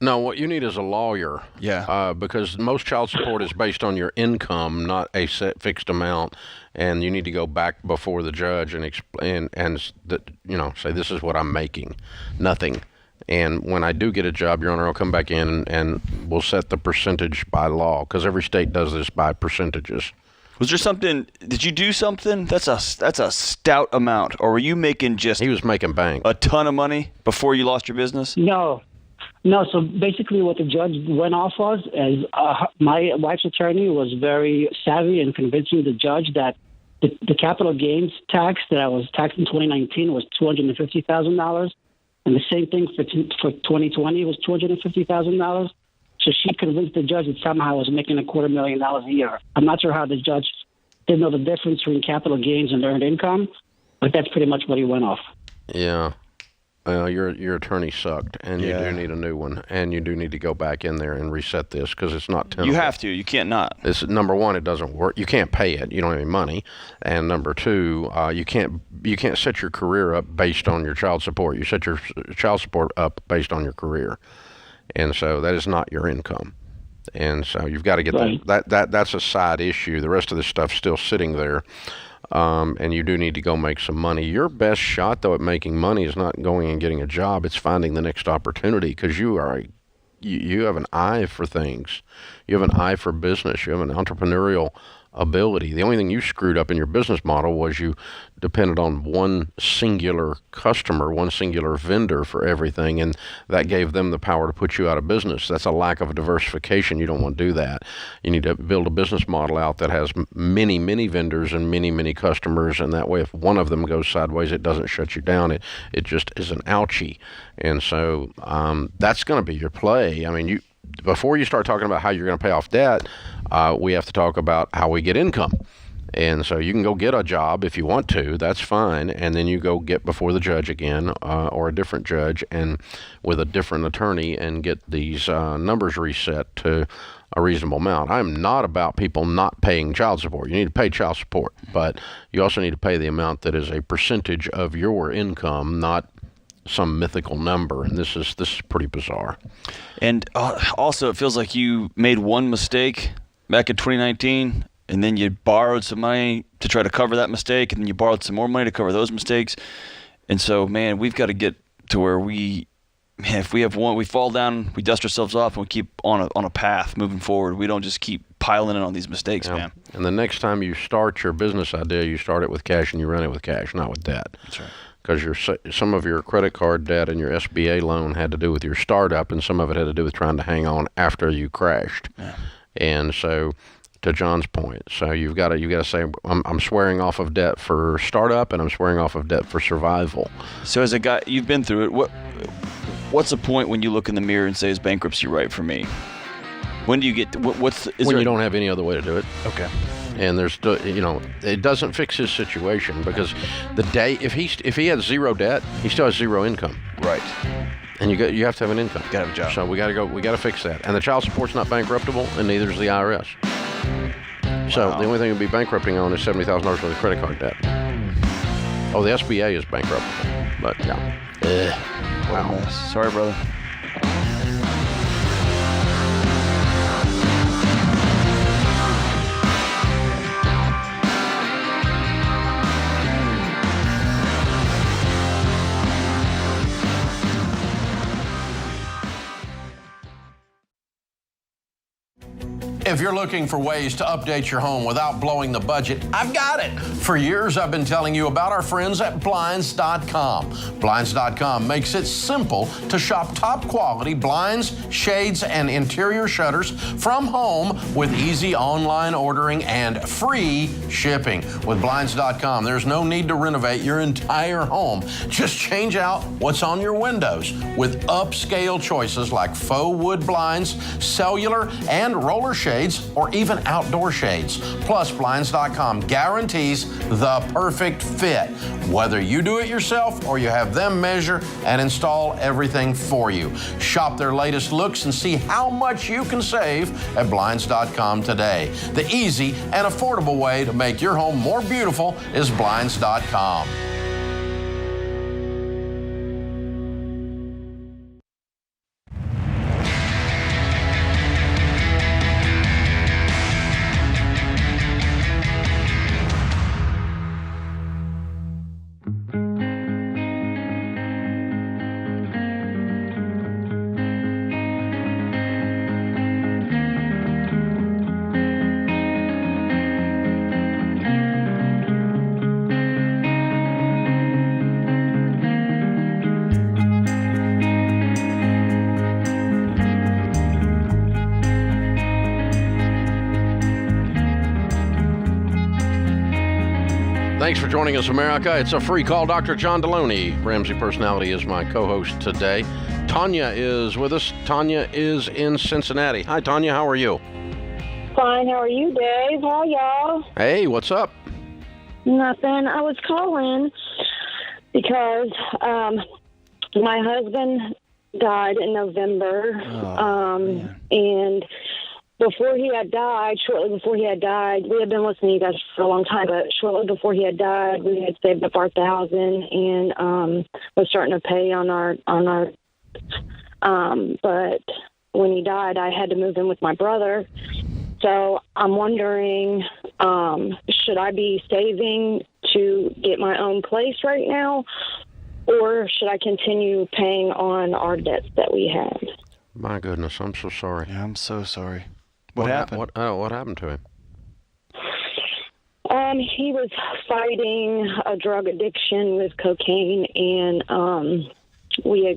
No, what you need is a lawyer. Yeah. Because most child support is based on your income, not a set fixed amount, and you need to go back before the judge and explain say this is what I'm making, nothing. And when I do get a job, Your Honor, I'll come back in and we'll set the percentage by law, because every state does this by percentages. Was there something? Did you do something? That's a stout amount. Or were you making He was making bank. A ton of money before you lost your business? No. So basically, what the judge went off was, is my wife's attorney was very savvy in convincing the judge that the capital gains tax that I was taxed in 2019 was $250,000, and the same thing for 2020 was $250,000. So she convinced the judge that somehow I was making $250,000 a year. I'm not sure how the judge didn't know the difference between capital gains and earned income, but that's pretty much what he went off. Yeah. Your attorney sucked, and you do need a new one, and you do need to go back in there and reset this, because it's not tenable. You have to. You can't not. It's, number one, it doesn't work. You can't pay it. You don't have any money. And number two, you can't set your career up based on your child support. You set your child support up based on your career. And so that is not your income. And so you've got to get that's a side issue. The rest of this stuff's still sitting there. And you do need to go make some money. Your best shot, though, at making money is not going and getting a job. It's finding the next opportunity, because you have an eye for things. You have an eye for business. You have an entrepreneurial ability. The only thing you screwed up in your business model was you depended on one singular customer, one singular vendor for everything, and that gave them the power to put you out of business. That's a lack of diversification. You don't want to do that. You need to build a business model out that has many, many vendors and many, many customers, and that way if one of them goes sideways, it doesn't shut you down. It just is an ouchie. And so that's going to be your play. I mean, before you start talking about how you're going to pay off debt, we have to talk about how we get income. And so you can go get a job if you want to, that's fine, and then you go get before the judge again, or a different judge, and with a different attorney, and get these numbers reset to a reasonable amount. I'm not about people not paying child support. You need to pay child support, but you also need to pay the amount that is a percentage of your income, not some mythical number, and this is pretty bizarre. And also, it feels like you made one mistake back in 2019, and then you borrowed some money to try to cover that mistake, and then you borrowed some more money to cover those mistakes. And so, man, we've got to get to where if we have one, we fall down, we dust ourselves off, and we keep on a path moving forward. We don't just keep piling in on these mistakes, man. And the next time you start your business idea, you start it with cash and you run it with cash, not with debt. That's right. Because some of your credit card debt and your SBA loan had to do with your startup, and some of it had to do with trying to hang on after you crashed. Yeah. And so, to John's point, so you got to say, I'm swearing off of debt for startup, and I'm swearing off of debt for survival. So as a guy, you've been through it. What's the point when you look in the mirror and say, "Is bankruptcy right for me?" When do you get? When you don't have any other way to do it. Okay. And there's, it doesn't fix his situation, because the day if he had zero debt, he still has zero income. Right. And you have to have an income. Got to have a job. So we got to fix that. And the child support's not bankruptable, and neither is the IRS. So the only thing you'll be bankrupting on is $70,000 worth of credit card debt. Oh, the SBA is bankruptable, but yeah. Wow. Sorry, brother. If you're looking for ways to update your home without blowing the budget, I've got it. For years, I've been telling you about our friends at Blinds.com. Blinds.com makes it simple to shop top quality blinds, shades, and interior shutters from home with easy online ordering and free shipping. With Blinds.com, there's no need to renovate your entire home. Just change out what's on your windows with upscale choices like faux wood blinds, cellular, and roller shades, or even outdoor shades. Plus, Blinds.com guarantees the perfect fit, whether you do it yourself or you have them measure and install everything for you. Shop their latest looks and see how much you can save at Blinds.com today. The easy and affordable way to make your home more beautiful is Blinds.com. Thanks for joining us, America. It's a free call. Dr. John Deloney, Ramsey Personality, is my co-host today. Tanya is with us. Tanya is in Cincinnati. Hi, Tanya. How are you? Fine. How are you, Dave? How y'all? Hey, what's up? Nothing. I was calling because my husband died in November, and shortly before he had died, we had been listening to you guys for a long time, but shortly before he had died, we had saved up our $1,000 and was starting to pay on our but when he died, I had to move in with my brother. So I'm wondering, should I be saving to get my own place right now, or should I continue paying on our debts that we had? My goodness, I'm so sorry. Yeah, I'm so sorry. What happened? What happened to him? He was fighting a drug addiction with cocaine, and when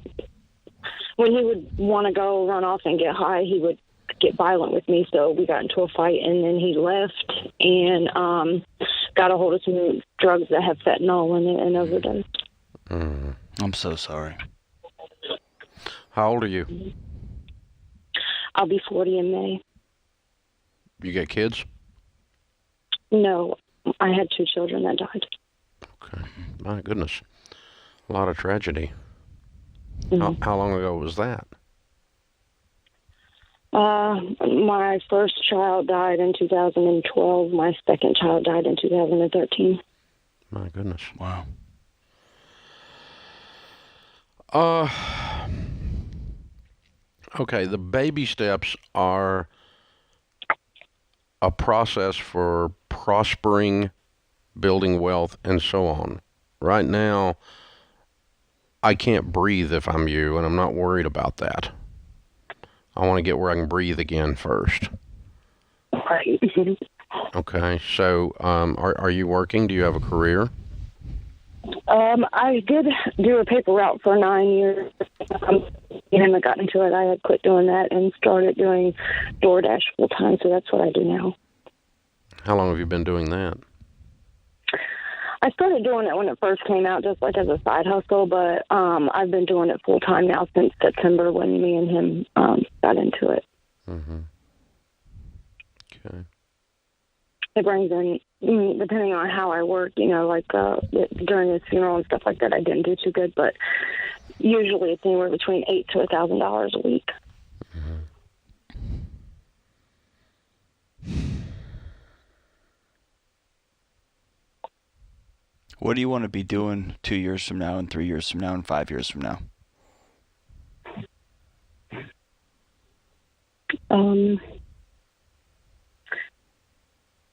he would want to go run off and get high, he would get violent with me. So we got into a fight, and then he left and got a hold of some drugs that have fentanyl in it and overdosed. I'm so sorry. How old are you? I'll be 40 in May. You got kids? No. I had 2 children that died. Okay. My goodness. A lot of tragedy. Mm-hmm. How long ago was that? My first child died in 2012. My second child died in 2013. My goodness. Wow. Okay, the baby steps are a process for prospering, building wealth, and so on. Right now, I can't breathe if I'm you, and I'm not worried about that. I want to get where I can breathe again first. Right. Okay, so are you working? Do you have a career? I did do a paper route for 9 years. And I got into it. I had quit doing that and started doing DoorDash full time, so that's what I do now. How long have you been doing that? I started doing it when it first came out, just like as a side hustle, but I've been doing it full time now since September when me and him got into it. Mm-hmm. Okay. It brings in, depending on how I work, like during his funeral and stuff like that, I didn't do too good, but usually it's anywhere between $8,000 to $1,000 a week. What do you want to be doing 2 years from now and 3 years from now and 5 years from now?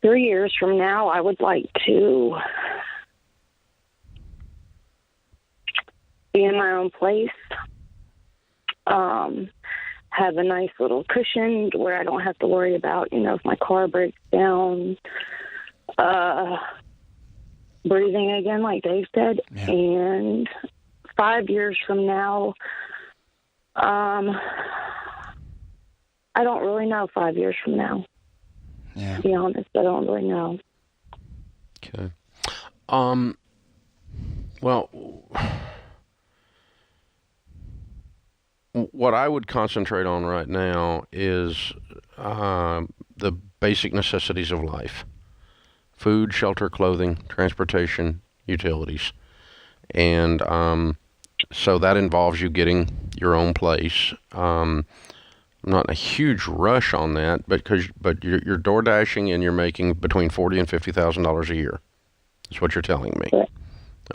3 years from now, I would like to be in my own place, have a nice little cushion where I don't have to worry about, if my car breaks down, breathing again, like Dave said. Yeah. And 5 years from now, I don't really know 5 years from now. Yeah. To be honest, I don't really know. Okay. Well, what I would concentrate on right now is the basic necessities of life. Food, shelter, clothing, transportation, utilities. And so that involves you getting your own place. I'm not in a huge rush on that, but you're door dashing and you're making between $40,000 and $50,000 a year. That's what you're telling me. Correct.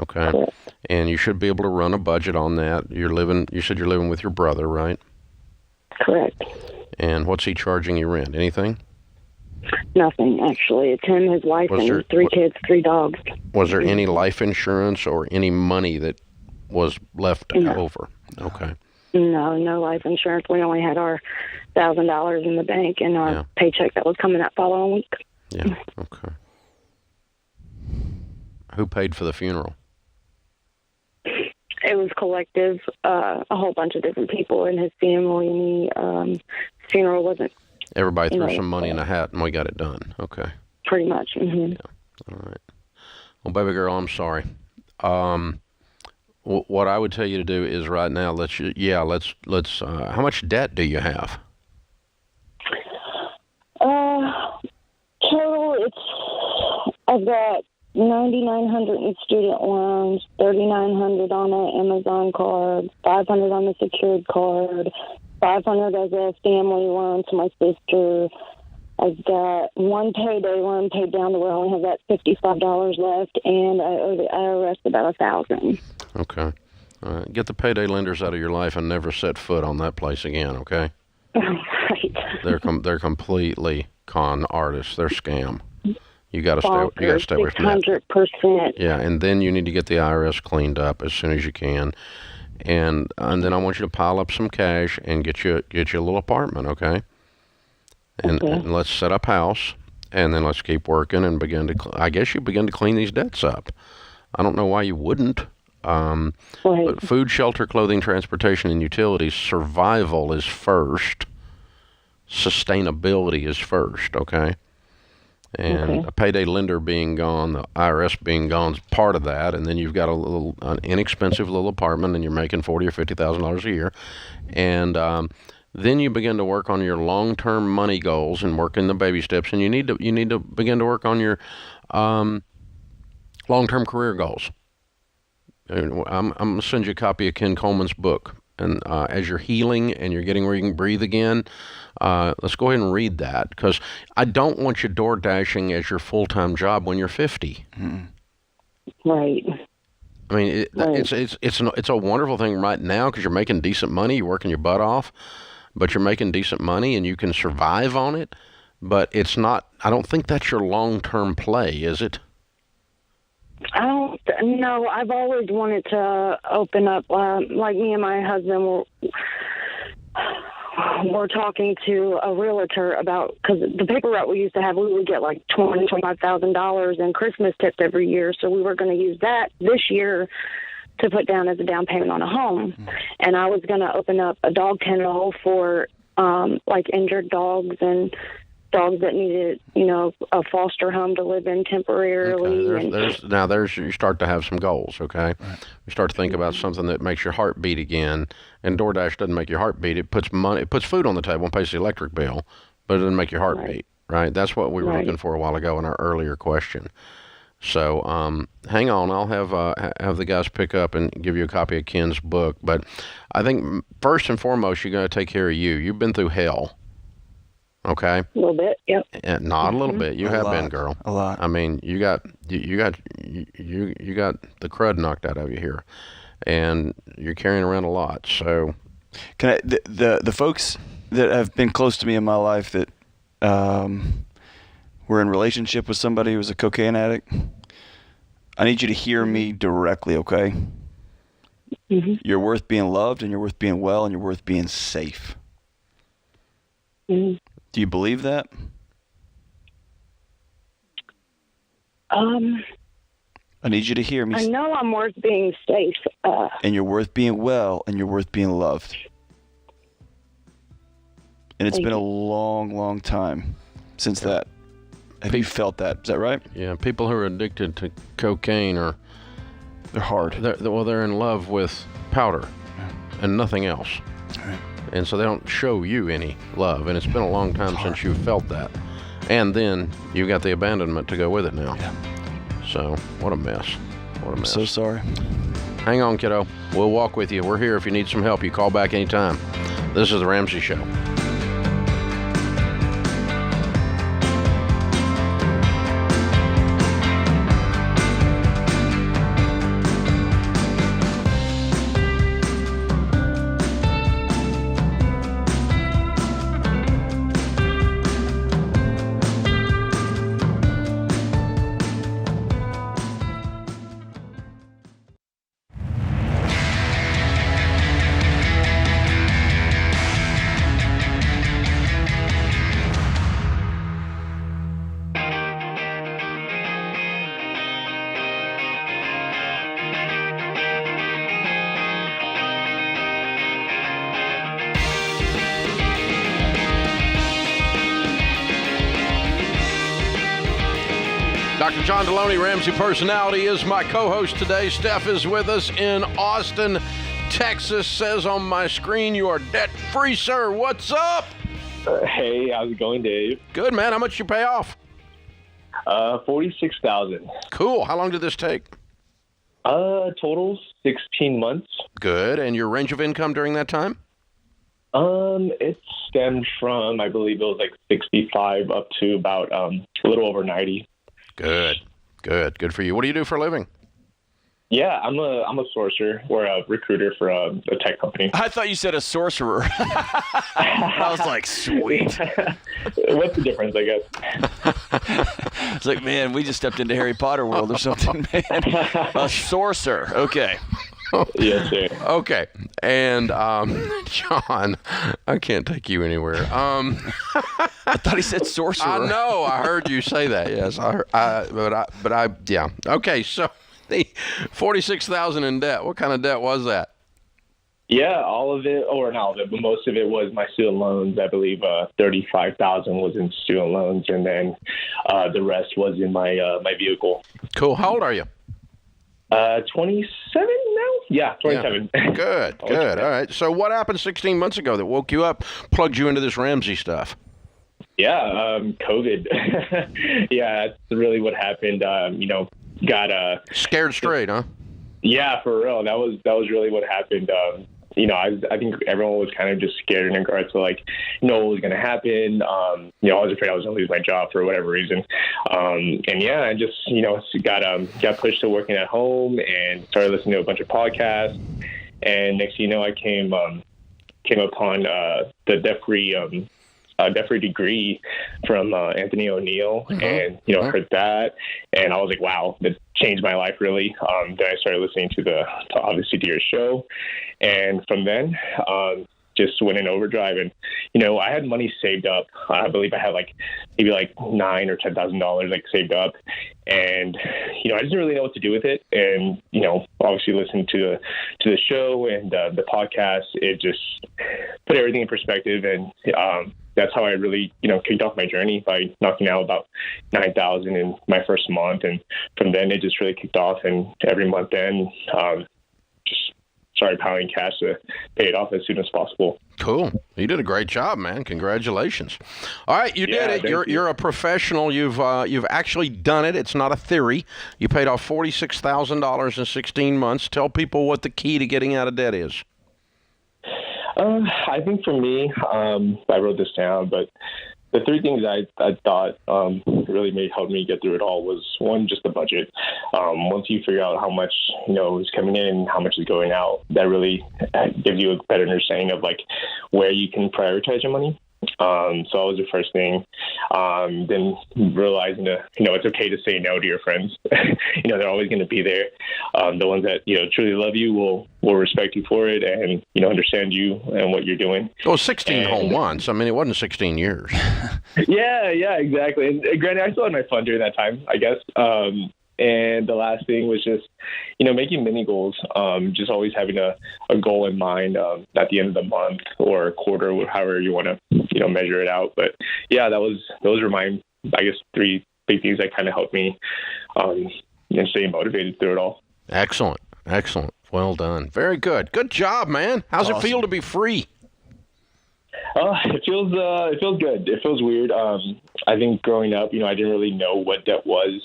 Okay. Correct. And you should be able to run a budget on that. You said you're living with your brother, right? Correct. And what's he charging you rent? Anything? Nothing, actually. It's him, his wife, and 3 kids, 3 dogs. Was there any life insurance or any money that was left over? Okay. No life insurance. We only had our $1,000 in the bank and our paycheck that was coming that following week. Yeah, okay. Who paid for the funeral? It was collective, a whole bunch of different people in his family, and funeral wasn't... Everybody threw some money in a hat and we got it done. Okay. Pretty much. Mm-hmm. Yeah. All right. Well, baby girl, I'm sorry. What I would tell you to do is right now, let's how much debt do you have? Total, I've got $9,900 in student loans, $3,900 on an Amazon card, $500 on the secured card, $500 as a family loan to my sister. I've got one payday loan paid down to where I only have that $55 left, and I owe the IRS about $1,000. Okay. All right. Get the payday lenders out of your life and never set foot on that place again, okay? Right. They're completely con artists. They're scam. You got to stay away from that. 600%. Yeah, and then you need to get the IRS cleaned up as soon as you can. And then I want you to pile up some cash and get you a little apartment, okay? And let's set up house, and then let's keep working and begin to clean these debts up. I don't know why you wouldn't. But food, shelter, clothing, transportation, and utilities, survival is first. Sustainability is first, okay? And a payday lender being gone, the IRS being gone is part of that. And then you've got an inexpensive little apartment, and you're making $40,000 or $50,000 a year. And Then you begin to work on your long-term money goals and work in the baby steps, and you need to begin to work on your long-term career goals. I'm going to send you a copy of Ken Coleman's book. And as you're healing and you're getting where you can breathe again, let's go ahead and read that, because I don't want you door dashing as your full-time job when you're 50. Right. I mean, it's a wonderful thing right now because you're making decent money, you're working your butt off, but you're making decent money and you can survive on it. But it's not. I don't think that's your long-term play, is it? I don't know. I've always wanted to open up, like me and my husband we're talking to a realtor about, because the paper route we used to have, we would get like $25,000 in Christmas tips every year. So we were going to use that this year to put down as a down payment on a home. And I was going to open up a dog kennel for like injured dogs and dogs that needed, a foster home to live in temporarily. Okay. You start to have some goals, okay? You start to think about something that makes your heart beat again. And DoorDash doesn't make your heart beat. It puts food on the table and pays the electric bill, but it doesn't make your heart beat, right? That's what we were looking for a while ago in our earlier question. So hang on. I'll have the guys pick up and give you a copy of Ken's book. But I think first and foremost, you're going to take care of you. You've been through hell. Okay. A little bit, yep. Not a little bit. You have been, girl. A lot. I mean, you got the crud knocked out of you here, and you're carrying around a lot. So, can I, the folks that have been close to me in my life that were in relationship with somebody who was a cocaine addict, I need you to hear me directly, okay? Mm-hmm. You're worth being loved, and you're worth being well, and you're worth being safe. Mm-hmm. Do you believe that? I need you to hear me. I know I'm worth being safe. And you're worth being well, and you're worth being loved. And it's been a long, long time since that. Have you felt that? Is that right? Yeah, people who are addicted to cocaine they're hard. They're in love with powder and nothing else. Right. And so they don't show you any love, and it's been a long time since you felt that. And then you got the abandonment to go with it now. Yeah. So what a mess. What a mess. I'm so sorry. Hang on, kiddo. We'll walk with you. We're here if you need some help. You call back anytime. This is the Ramsey Show. Dr. John Deloney, Ramsey Personality, is my co-host today. Steph is with us in Austin, Texas. Says on my screen, you are debt-free, sir. What's up? Hey, how's it going, Dave? Good, man. How much you pay off? $46,000. Cool. How long did this take? Total 16 months. Good. And your range of income during that time? It stemmed from, I believe it was like 65 up to about a little over 90. Good for you. What do you do for a living? Yeah, I'm a sorcerer or a recruiter for a tech company. I thought you said a sorcerer. I was like, sweet. What's the difference, I guess? It's like, man, we just stepped into Harry Potter world or something, man. A sorcerer. Okay. Yes, sir. Okay. And, John, I can't take you anywhere. I thought he said sorcerer. I know. I heard you say that. Yes. Yeah. Okay. So the $46,000 in debt. What kind of debt was that? Yeah, all of it, or not all of it, but most of it was my student loans. I believe $35,000 was in student loans, and then the rest was in my my vehicle. Cool. How old are you? 27 now? Yeah, 27. Yeah. Good. All right. So what happened 16 months ago that woke you up, plugged you into this Ramsey stuff? Yeah, COVID. Yeah, that's really what happened. Got scared straight, huh? Yeah, for real. That was really what happened. I think everyone was kind of just scared in regards to what was going to happen. I was afraid I was going to lose my job for whatever reason. I just got pushed to working at home and started listening to a bunch of podcasts. And next thing you know, I came upon the debt-free degree from Anthony O'Neill, and heard that, and I was like, wow, that changed my life really. Then I started listening to obviously to your show, and from then just went in overdrive. And I had money saved up. I believe I had maybe $9,000 or $10,000 saved up, and I didn't really know what to do with it. And obviously listening to the show and the podcast, it just put everything in perspective. And that's how I really, kicked off my journey by knocking out about $9,000 in my first month. And from then it just really kicked off. And every month then, just started piling cash to pay it off as soon as possible. Cool. You did a great job, man. Congratulations. All right, you did it. You're a professional. You've actually done it. It's not a theory. You paid off $46,000 in 16 months. Tell people what the key to getting out of debt is. I think for me, I wrote this down, but the three things I thought really helped me get through it all was, one, just the budget. Once you figure out how much is coming in, how much is going out, that really gives you a better understanding of where you can prioritize your money. So that was the first thing. Then realizing that, it's okay to say no to your friends. They're always going to be there. The ones that, truly love you will respect you for it and, understand you and what you're doing. Well, 16 whole months. I mean, it wasn't 16 years. Yeah, exactly. And granted, I still had my fun during that time, I guess. And the last thing was just, making mini goals, just always having a goal in mind at the end of the month or quarter, however you want to, measure it out. But yeah, those were my, I guess, three big things that kind of helped me stay motivated through it all. Excellent. Well done. Very good. Good job, man. How's it feel to be free? It feels good. It feels weird. I think growing up, I didn't really know what debt was.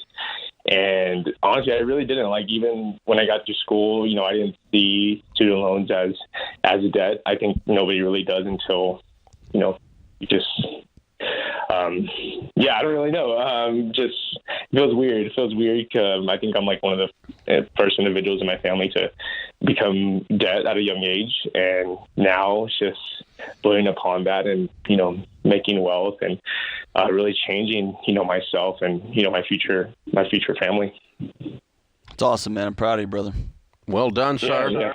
And honestly, I really didn't. Even when I got to school, I didn't see student loans as a debt. I think nobody really does until, you just, I don't really know. Just it feels weird. It feels weird because I think I'm one of the first individuals in my family to become debt at a young age. And now it's just building upon that and, making wealth and really changing, myself and, my future family. It's awesome, man. I'm proud of you, brother. Well done, sir. Yeah.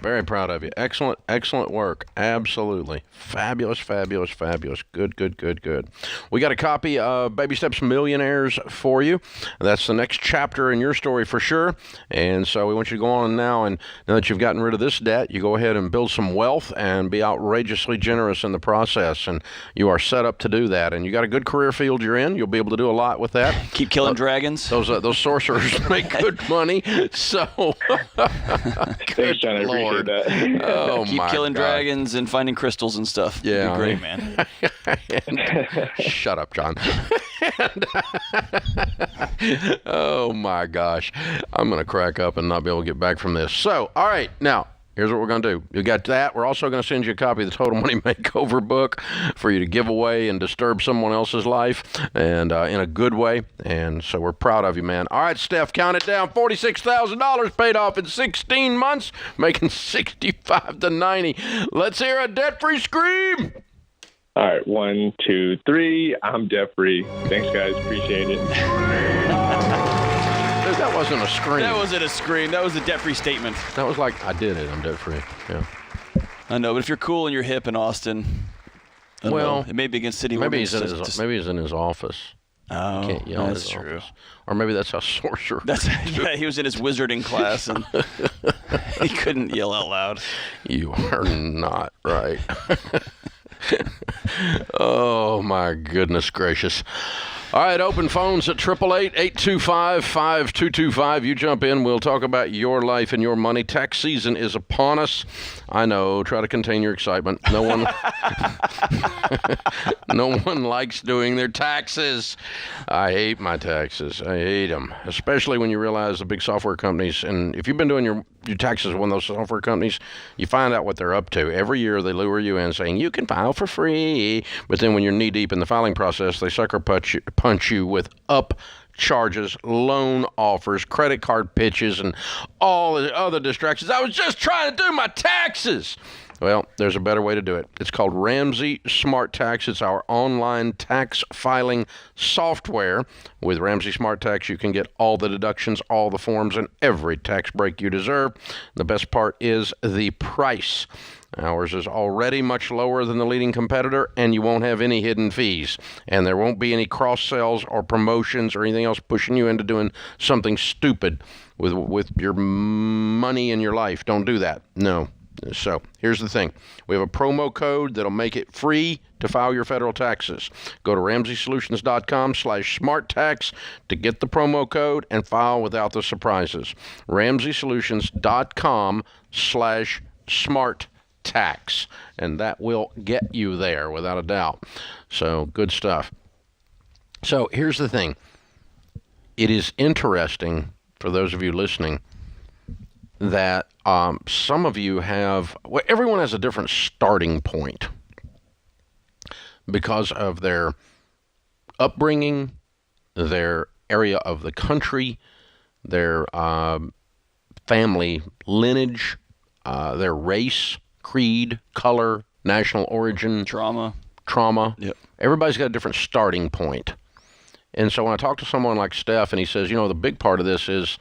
Very proud of you. Excellent work. Absolutely. Fabulous. Good. We got a copy of Baby Steps Millionaires for you. That's the next chapter in your story for sure. And so we want you to go on now, and now that you've gotten rid of this debt, you go ahead and build some wealth and be outrageously generous in the process. And you are set up to do that. And you got a good career field you're in. You'll be able to do a lot with that. Keep killing dragons. Those sorcerers make good money. So Thanks, John. I appreciate that. Oh, keep killing dragons and finding crystals and stuff. Yeah, great, man. Shut up, John. Oh my gosh, I'm gonna crack up and not be able to get back from this. So, all right, now here's what we're going to do. You got that. We're also going to send you a copy of the Total Money Makeover book for you to give away and disturb someone else's life, and in a good way. And so we're proud of you, man. All right, Steph, count it down. $46,000 paid off in 16 months, making 65 to 90. Let's hear a debt-free scream. All right, 1, 2, 3. I'm debt-free. Thanks, guys. Appreciate it. That wasn't a scream. That wasn't a scream. That was a debt-free statement. That was like, I did it. I'm debt-free. Yeah. I know, but if you're cool and you're hip in Austin, well, it may be against city limits. Maybe he's in his office. Oh, can't yell that's in his true. Office. Or maybe that's how sorcerer. Yeah, he was in his wizarding class and he couldn't yell out loud. You are not right. Oh my goodness gracious. All right, open phones at 888-825-5225. You jump in. We'll talk about your life and your money. Tax season is upon us. I know. Try to contain your excitement. No one likes doing their taxes. I hate my taxes. I hate them, especially when you realize the big software companies. And if you've been doing your taxes with one of those software companies, you find out what they're up to. Every year they lure you in saying you can file for free, but then when you're knee deep in the filing process, they sucker punch you with charges, loan offers, credit card pitches, and all the other distractions. I was just trying to do my taxes. Well, there's a better way to do it. It's called Ramsey SmartTax. It's our online tax filing software. With Ramsey SmartTax, you can get all the deductions, all the forms, and every tax break you deserve. The best part is the price. Ours is already much lower than the leading competitor, and you won't have any hidden fees. And there won't be any cross-sells or promotions or anything else pushing you into doing something stupid with your money and your life. Don't do that. No. So here's the thing. We have a promo code that'll make it free to file your federal taxes. Go to RamseySolutions.com/SmartTax to get the promo code and file without the surprises. RamseySolutions.com/SmartTax. And that will get you there without a doubt. So good stuff. So here's the thing. It is interesting for those of you listening that some of you have, well, everyone has a different starting point because of their upbringing, their area of the country, their family lineage, their race, creed, color, national origin, trauma. Yep. Everybody's got a different starting point. And so when I talk to someone like Steph and he says, the big part of this is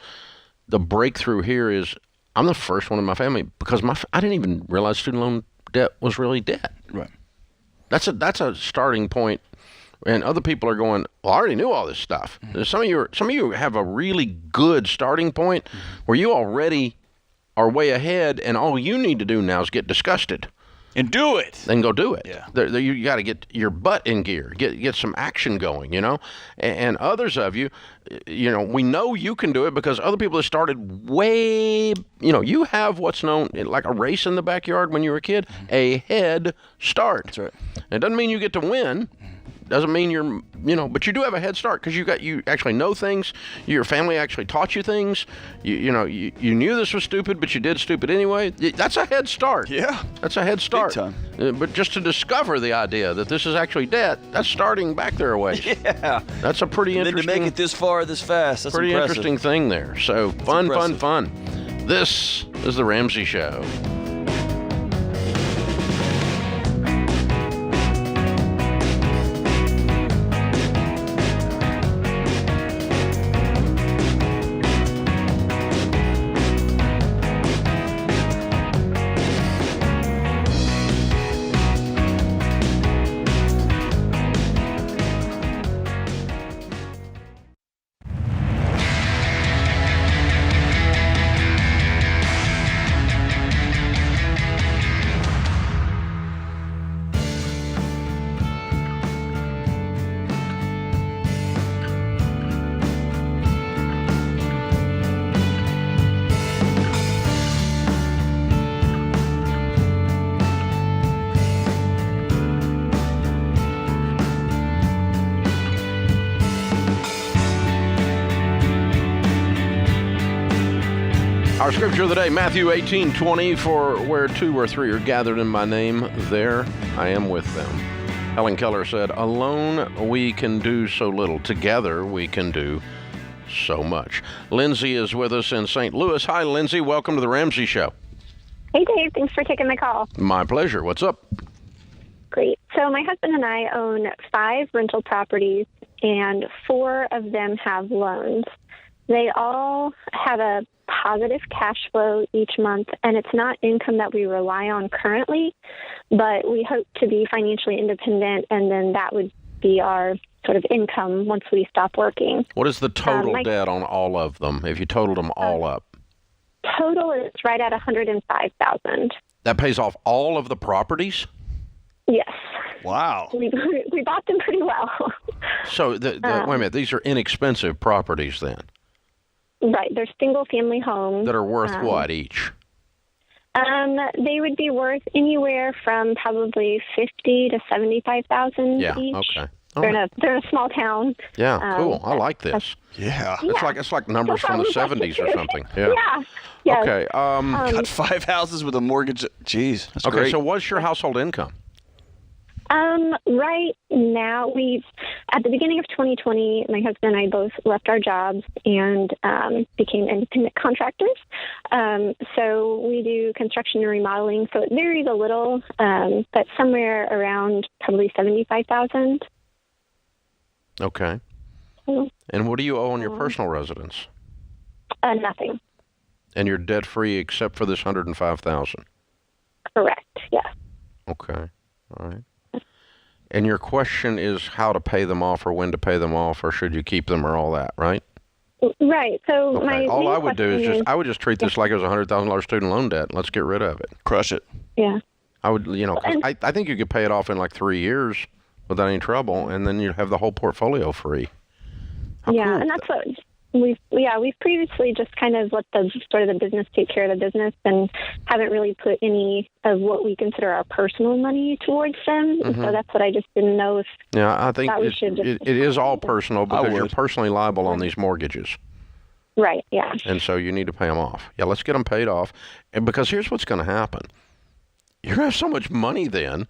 the breakthrough here is I'm the first one in my family because I didn't even realize student loan debt was really debt. Right. That's a starting point, and other people are going, well, I already knew all this stuff. Mm-hmm. Some of you have a really good starting point where you already are way ahead, and all you need to do now is get disgusted. And do it. Then go do it. Yeah. You got to get your butt in gear, get some action going, And others of you, we know you can do it because other people have started way, you have what's known like a race in the backyard when you were a kid, a head start. That's right. It doesn't mean you get to win. Doesn't mean you're, but you do have a head start because you actually know things. Your family actually taught you things. You knew this was stupid, but you did stupid anyway. That's a head start. Yeah. That's a head start. Big time. But just to discover the idea that this is actually debt, that's starting back there a ways. Yeah. That's a pretty interesting. Then to make it this far, this fast, that's pretty impressive. Interesting thing there. So fun. This is the Ramsey Show. Our scripture of the day, Matthew 18:20, for where two or three are gathered in my name, there I am with them. Helen Keller said, alone we can do so little. Together we can do so much. Lindsay is with us in St. Louis. Hi, Lindsay. Welcome to the Ramsey Show. Hey, Dave. Thanks for taking my call. My pleasure. What's up? Great. So my husband and I own 5 rental properties, and 4 of them have loans. They all have a positive cash flow each month, and it's not income that we rely on currently, but we hope to be financially independent, and then that would be our sort of income once we stop working. What is the total debt on all of them, if you totaled them all up? Total is right at $105,000. That pays off all of the properties? Yes. Wow. We bought them pretty well. So, wait a minute, these are inexpensive properties then? Right. They're single-family homes. That are worth what each? They would be worth anywhere from probably $50,000 to $75,000 Yeah, each. okay. They're in a small town. Yeah, cool. I like this. Yeah. It's like numbers from the 70s or something. Yeah. Yeah. Okay. Got 5 houses with a mortgage. Jeez, that's okay, great. so what's your household income? Right now, at the beginning of 2020, my husband and I both left our jobs and became independent contractors. So we do construction and remodeling. So it varies a little, but somewhere around probably $75,000. Okay. And what do you owe on your personal residence? Nothing. And you're debt free except for this $105,000. Correct. Yes. Okay. All right. And your question is how to pay them off or when to pay them off or should you keep them or all that, right? Right. So okay. All I would do is I would just treat this like it was $100,000 student loan debt. Let's get rid of it. Crush it. Yeah. I would, I think you could pay it off in like 3 years without any trouble, and then you'd have the whole portfolio free. How cool. And that's what we've previously just kind of let the business take care of the business and haven't really put any of what we consider our personal money towards them. Mm-hmm. So that's what I just didn't know if. Yeah, I think it is all personal because you're personally liable on these mortgages. Right. Yeah. And so you need to pay them off. Yeah, let's get them paid off. And because here's what's going to happen: you're going to have so much money then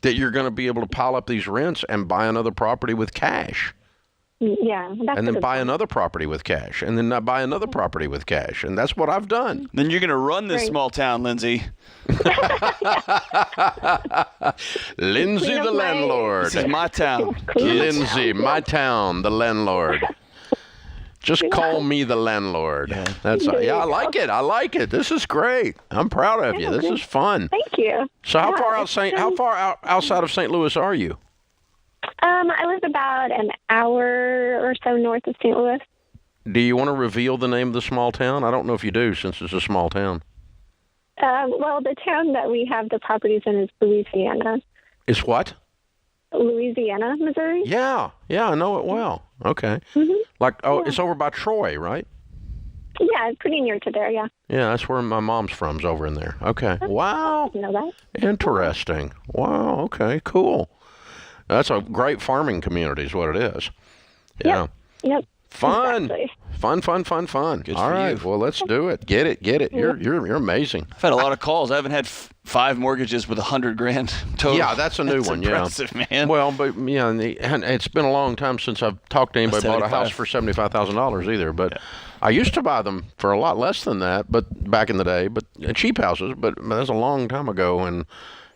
that you're going to be able to pile up these rents and buy another property with cash. Yeah. And then buy another property with cash, and then buy another property with cash, and that's what I've done. Then you're going to run this small town, Lindsay. Lindsay the landlord. This is my town. Lindsay, my town, the landlord. Just call me the landlord. Yeah. I like it. I like it. This is great. I'm proud of you. This is fun. Thank you. So how far outside of St. Louis are you? I live about an hour or so north of St. Louis. Do you want to reveal the name of the small town? I don't know if you do, since it's a small town. Well, the town that we have the properties in is Louisiana. Is what? Louisiana, Missouri. Yeah, I know it well. Okay. Mm-hmm. It's over by Troy, right? Yeah, it's pretty near to there, yeah. Yeah, that's where my mom's from's over in there. Okay. Wow. I didn't know that. Interesting. Wow, okay, cool. That's a great farming community is what it is. Yeah. Yep. Fun. Exactly. Fun. Good All for right. you. Well, let's do it. Get it. You're amazing. I've had a lot of calls. I haven't had 5 mortgages with $100,000 total. Yeah, that's a new one. Impressive, man. Well, but and it's been a long time since I've talked to anybody bought a house for $75,000 either. But I used to buy them for a lot less than that. But back in the day, cheap houses. But that's a long time ago,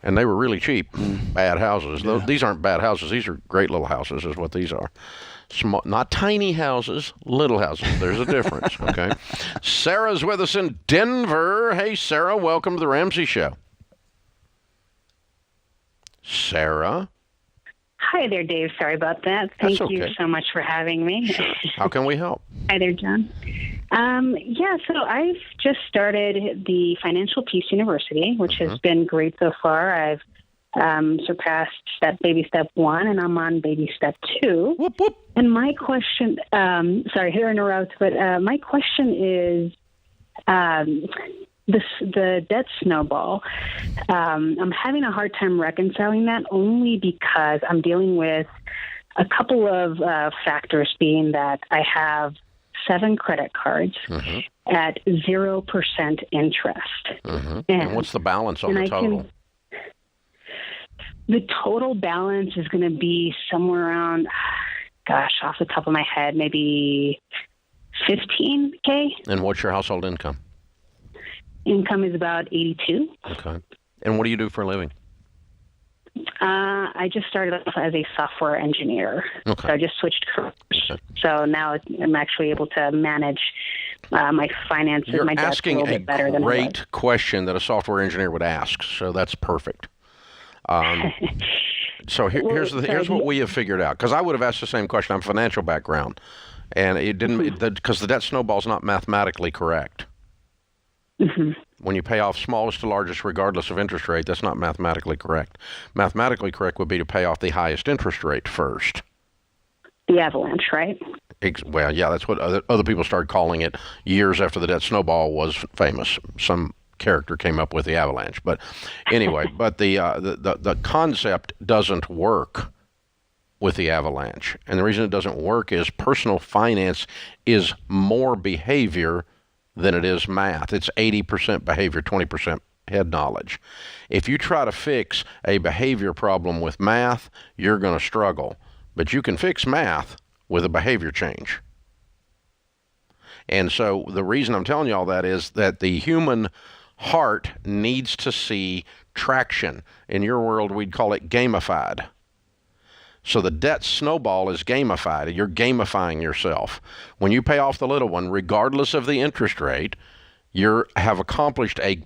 and they were really cheap. Bad houses. Yeah. These aren't bad houses. These are great little houses, is what these are. Small, not tiny houses, little houses. There's a difference, okay? Sarah's with us in Denver. Hey, Sarah, welcome to the Ramsey Show. Sarah? Hi there, Dave. Sorry about that. Thank you so much for having me. Sure. How can we help? Hi there, John. So I've just started the Financial Peace University, which has been great so far. I've surpassed baby step 1, and I'm on baby step 2. Whoop, whoop. And my question, sorry to interrupt, but my question is the debt snowball. I'm having a hard time reconciling that only because I'm dealing with a couple of factors, being that I have 7 credit cards at 0% interest. And what's the balance on the total? The total balance is going to be somewhere around, off the top of my head, maybe $15K. And what's your household income? Income is about 82. Okay. And what do you do for a living? I just started off as a software engineer. Okay. So I just switched careers. Okay. So now I'm actually able to manage my finances, You're my debts a little bit better than I was. asking a great question that a software engineer would ask, so that's perfect. So here's what we have figured out, because I would have asked the same question. I'm a financial background, and it didn't, because the debt snowball is not mathematically correct. when you pay off smallest to largest regardless of interest rate, that's not mathematically correct. Mathematically correct would be to pay off the highest interest rate first. The avalanche, right? Well, yeah, that's what other people started calling it years after the debt snowball was famous. Some character came up with the avalanche. But anyway, but the concept doesn't work with the avalanche. And the reason it doesn't work is personal finance is more behavior than it is math. It's 80% behavior, 20% head knowledge. If you try to fix a behavior problem with math, you're going to struggle. But you can fix math with a behavior change. And so the reason I'm telling you all that is that the human heart needs to see traction. In your world, we'd call it gamified. So the debt snowball is gamified. You're gamifying yourself. When you pay off the little one, regardless of the interest rate, you have accomplished a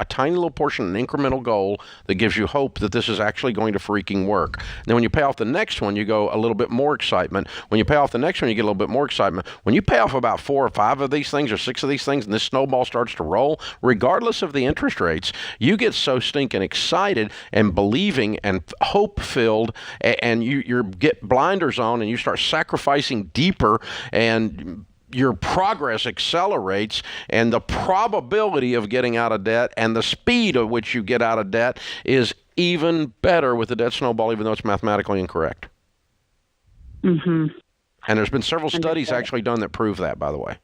tiny little portion, an incremental goal that gives you hope that this is actually going to freaking work. Then when you pay off the next one, you go a little bit more excitement. When you pay off the next one, you get a little bit more excitement. When you pay off about 4 or 5 of these things or 6 of these things, and this snowball starts to roll, regardless of the interest rates, you get so stinking excited and believing and hope-filled, and you get blinders on and you start sacrificing deeper, and your progress accelerates, and the probability of getting out of debt and the speed at which you get out of debt is even better with the debt snowball, even though it's mathematically incorrect. Mm-hmm. And there's been several studies actually done that prove that, by the way.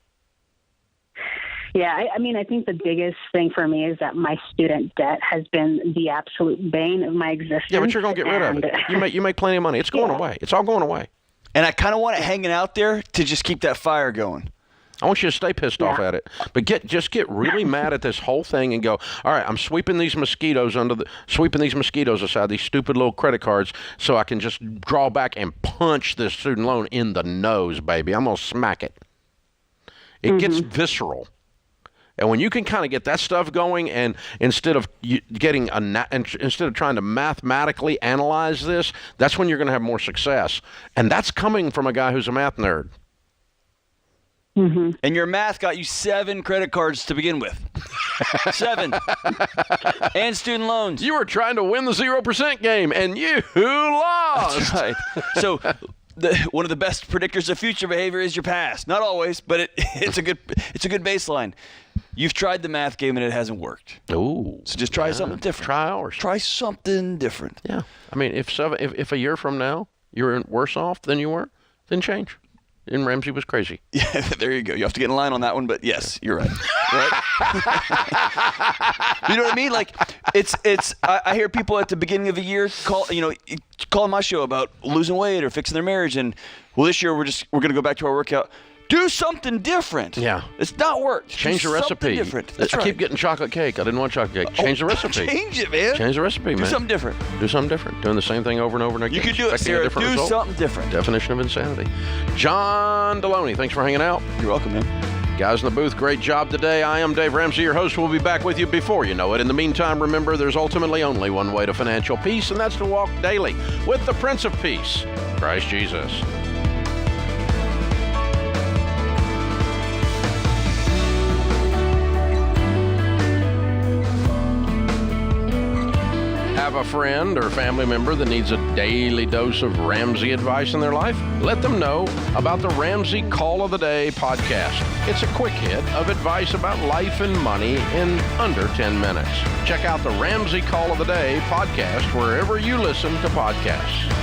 Yeah, I mean, I think the biggest thing for me is that my student debt has been the absolute bane of my existence. Yeah, but you're going to get rid of it. You make plenty of money. It's going away. It's all going away. And I kind of want it hanging out there to just keep that fire going. I want you to stay pissed off at it, but just get really mad at this whole thing and go, all right, I'm sweeping these mosquitoes aside, these stupid little credit cards, so I can just draw back and punch this student loan in the nose, baby. I'm gonna smack it. It gets visceral. And when you can kind of get that stuff going, and instead of trying to mathematically analyze this, that's when you're going to have more success. And that's coming from a guy who's a math nerd. Mm-hmm. And your math got you 7 credit cards to begin with. 7. And student loans. You were trying to win the 0% game, and you lost. That's right. So one of the best predictors of future behavior is your past. Not always, but it's a good baseline. You've tried the math game and it hasn't worked. Ooh. So just try something different. Try ours. Try something different. Yeah. I mean, if a year from now you're worse off than you were, then change. And Ramsey was crazy. Yeah, there you go. You have to get in line on that one, but yes, you're right. You know what I mean? Like, I hear people at the beginning of the year calling my show about losing weight or fixing their marriage, and well, this year we're going to go back to our workout. Do something different. Yeah. It's not worked. Change the recipe. Different. That's right. I keep getting chocolate cake. I didn't want chocolate cake. Change the recipe. Change it, man. Change the recipe, man. Do something different. Do something different. Doing the same thing over and over and again. You can do it, Sarah. Do something different. Definition of insanity. John Deloney, thanks for hanging out. You're welcome, man. Guys in the booth, great job today. I am Dave Ramsey, your host. We'll be back with you before you know it. In the meantime, remember, there's ultimately only one way to financial peace, and that's to walk daily with the Prince of Peace, Christ Jesus. Have a friend or family member that needs a daily dose of Ramsey advice in their life? Let them know about the Ramsey Call of the Day podcast. It's a quick hit of advice about life and money in under 10 minutes. Check out the Ramsey Call of the Day podcast wherever you listen to podcasts.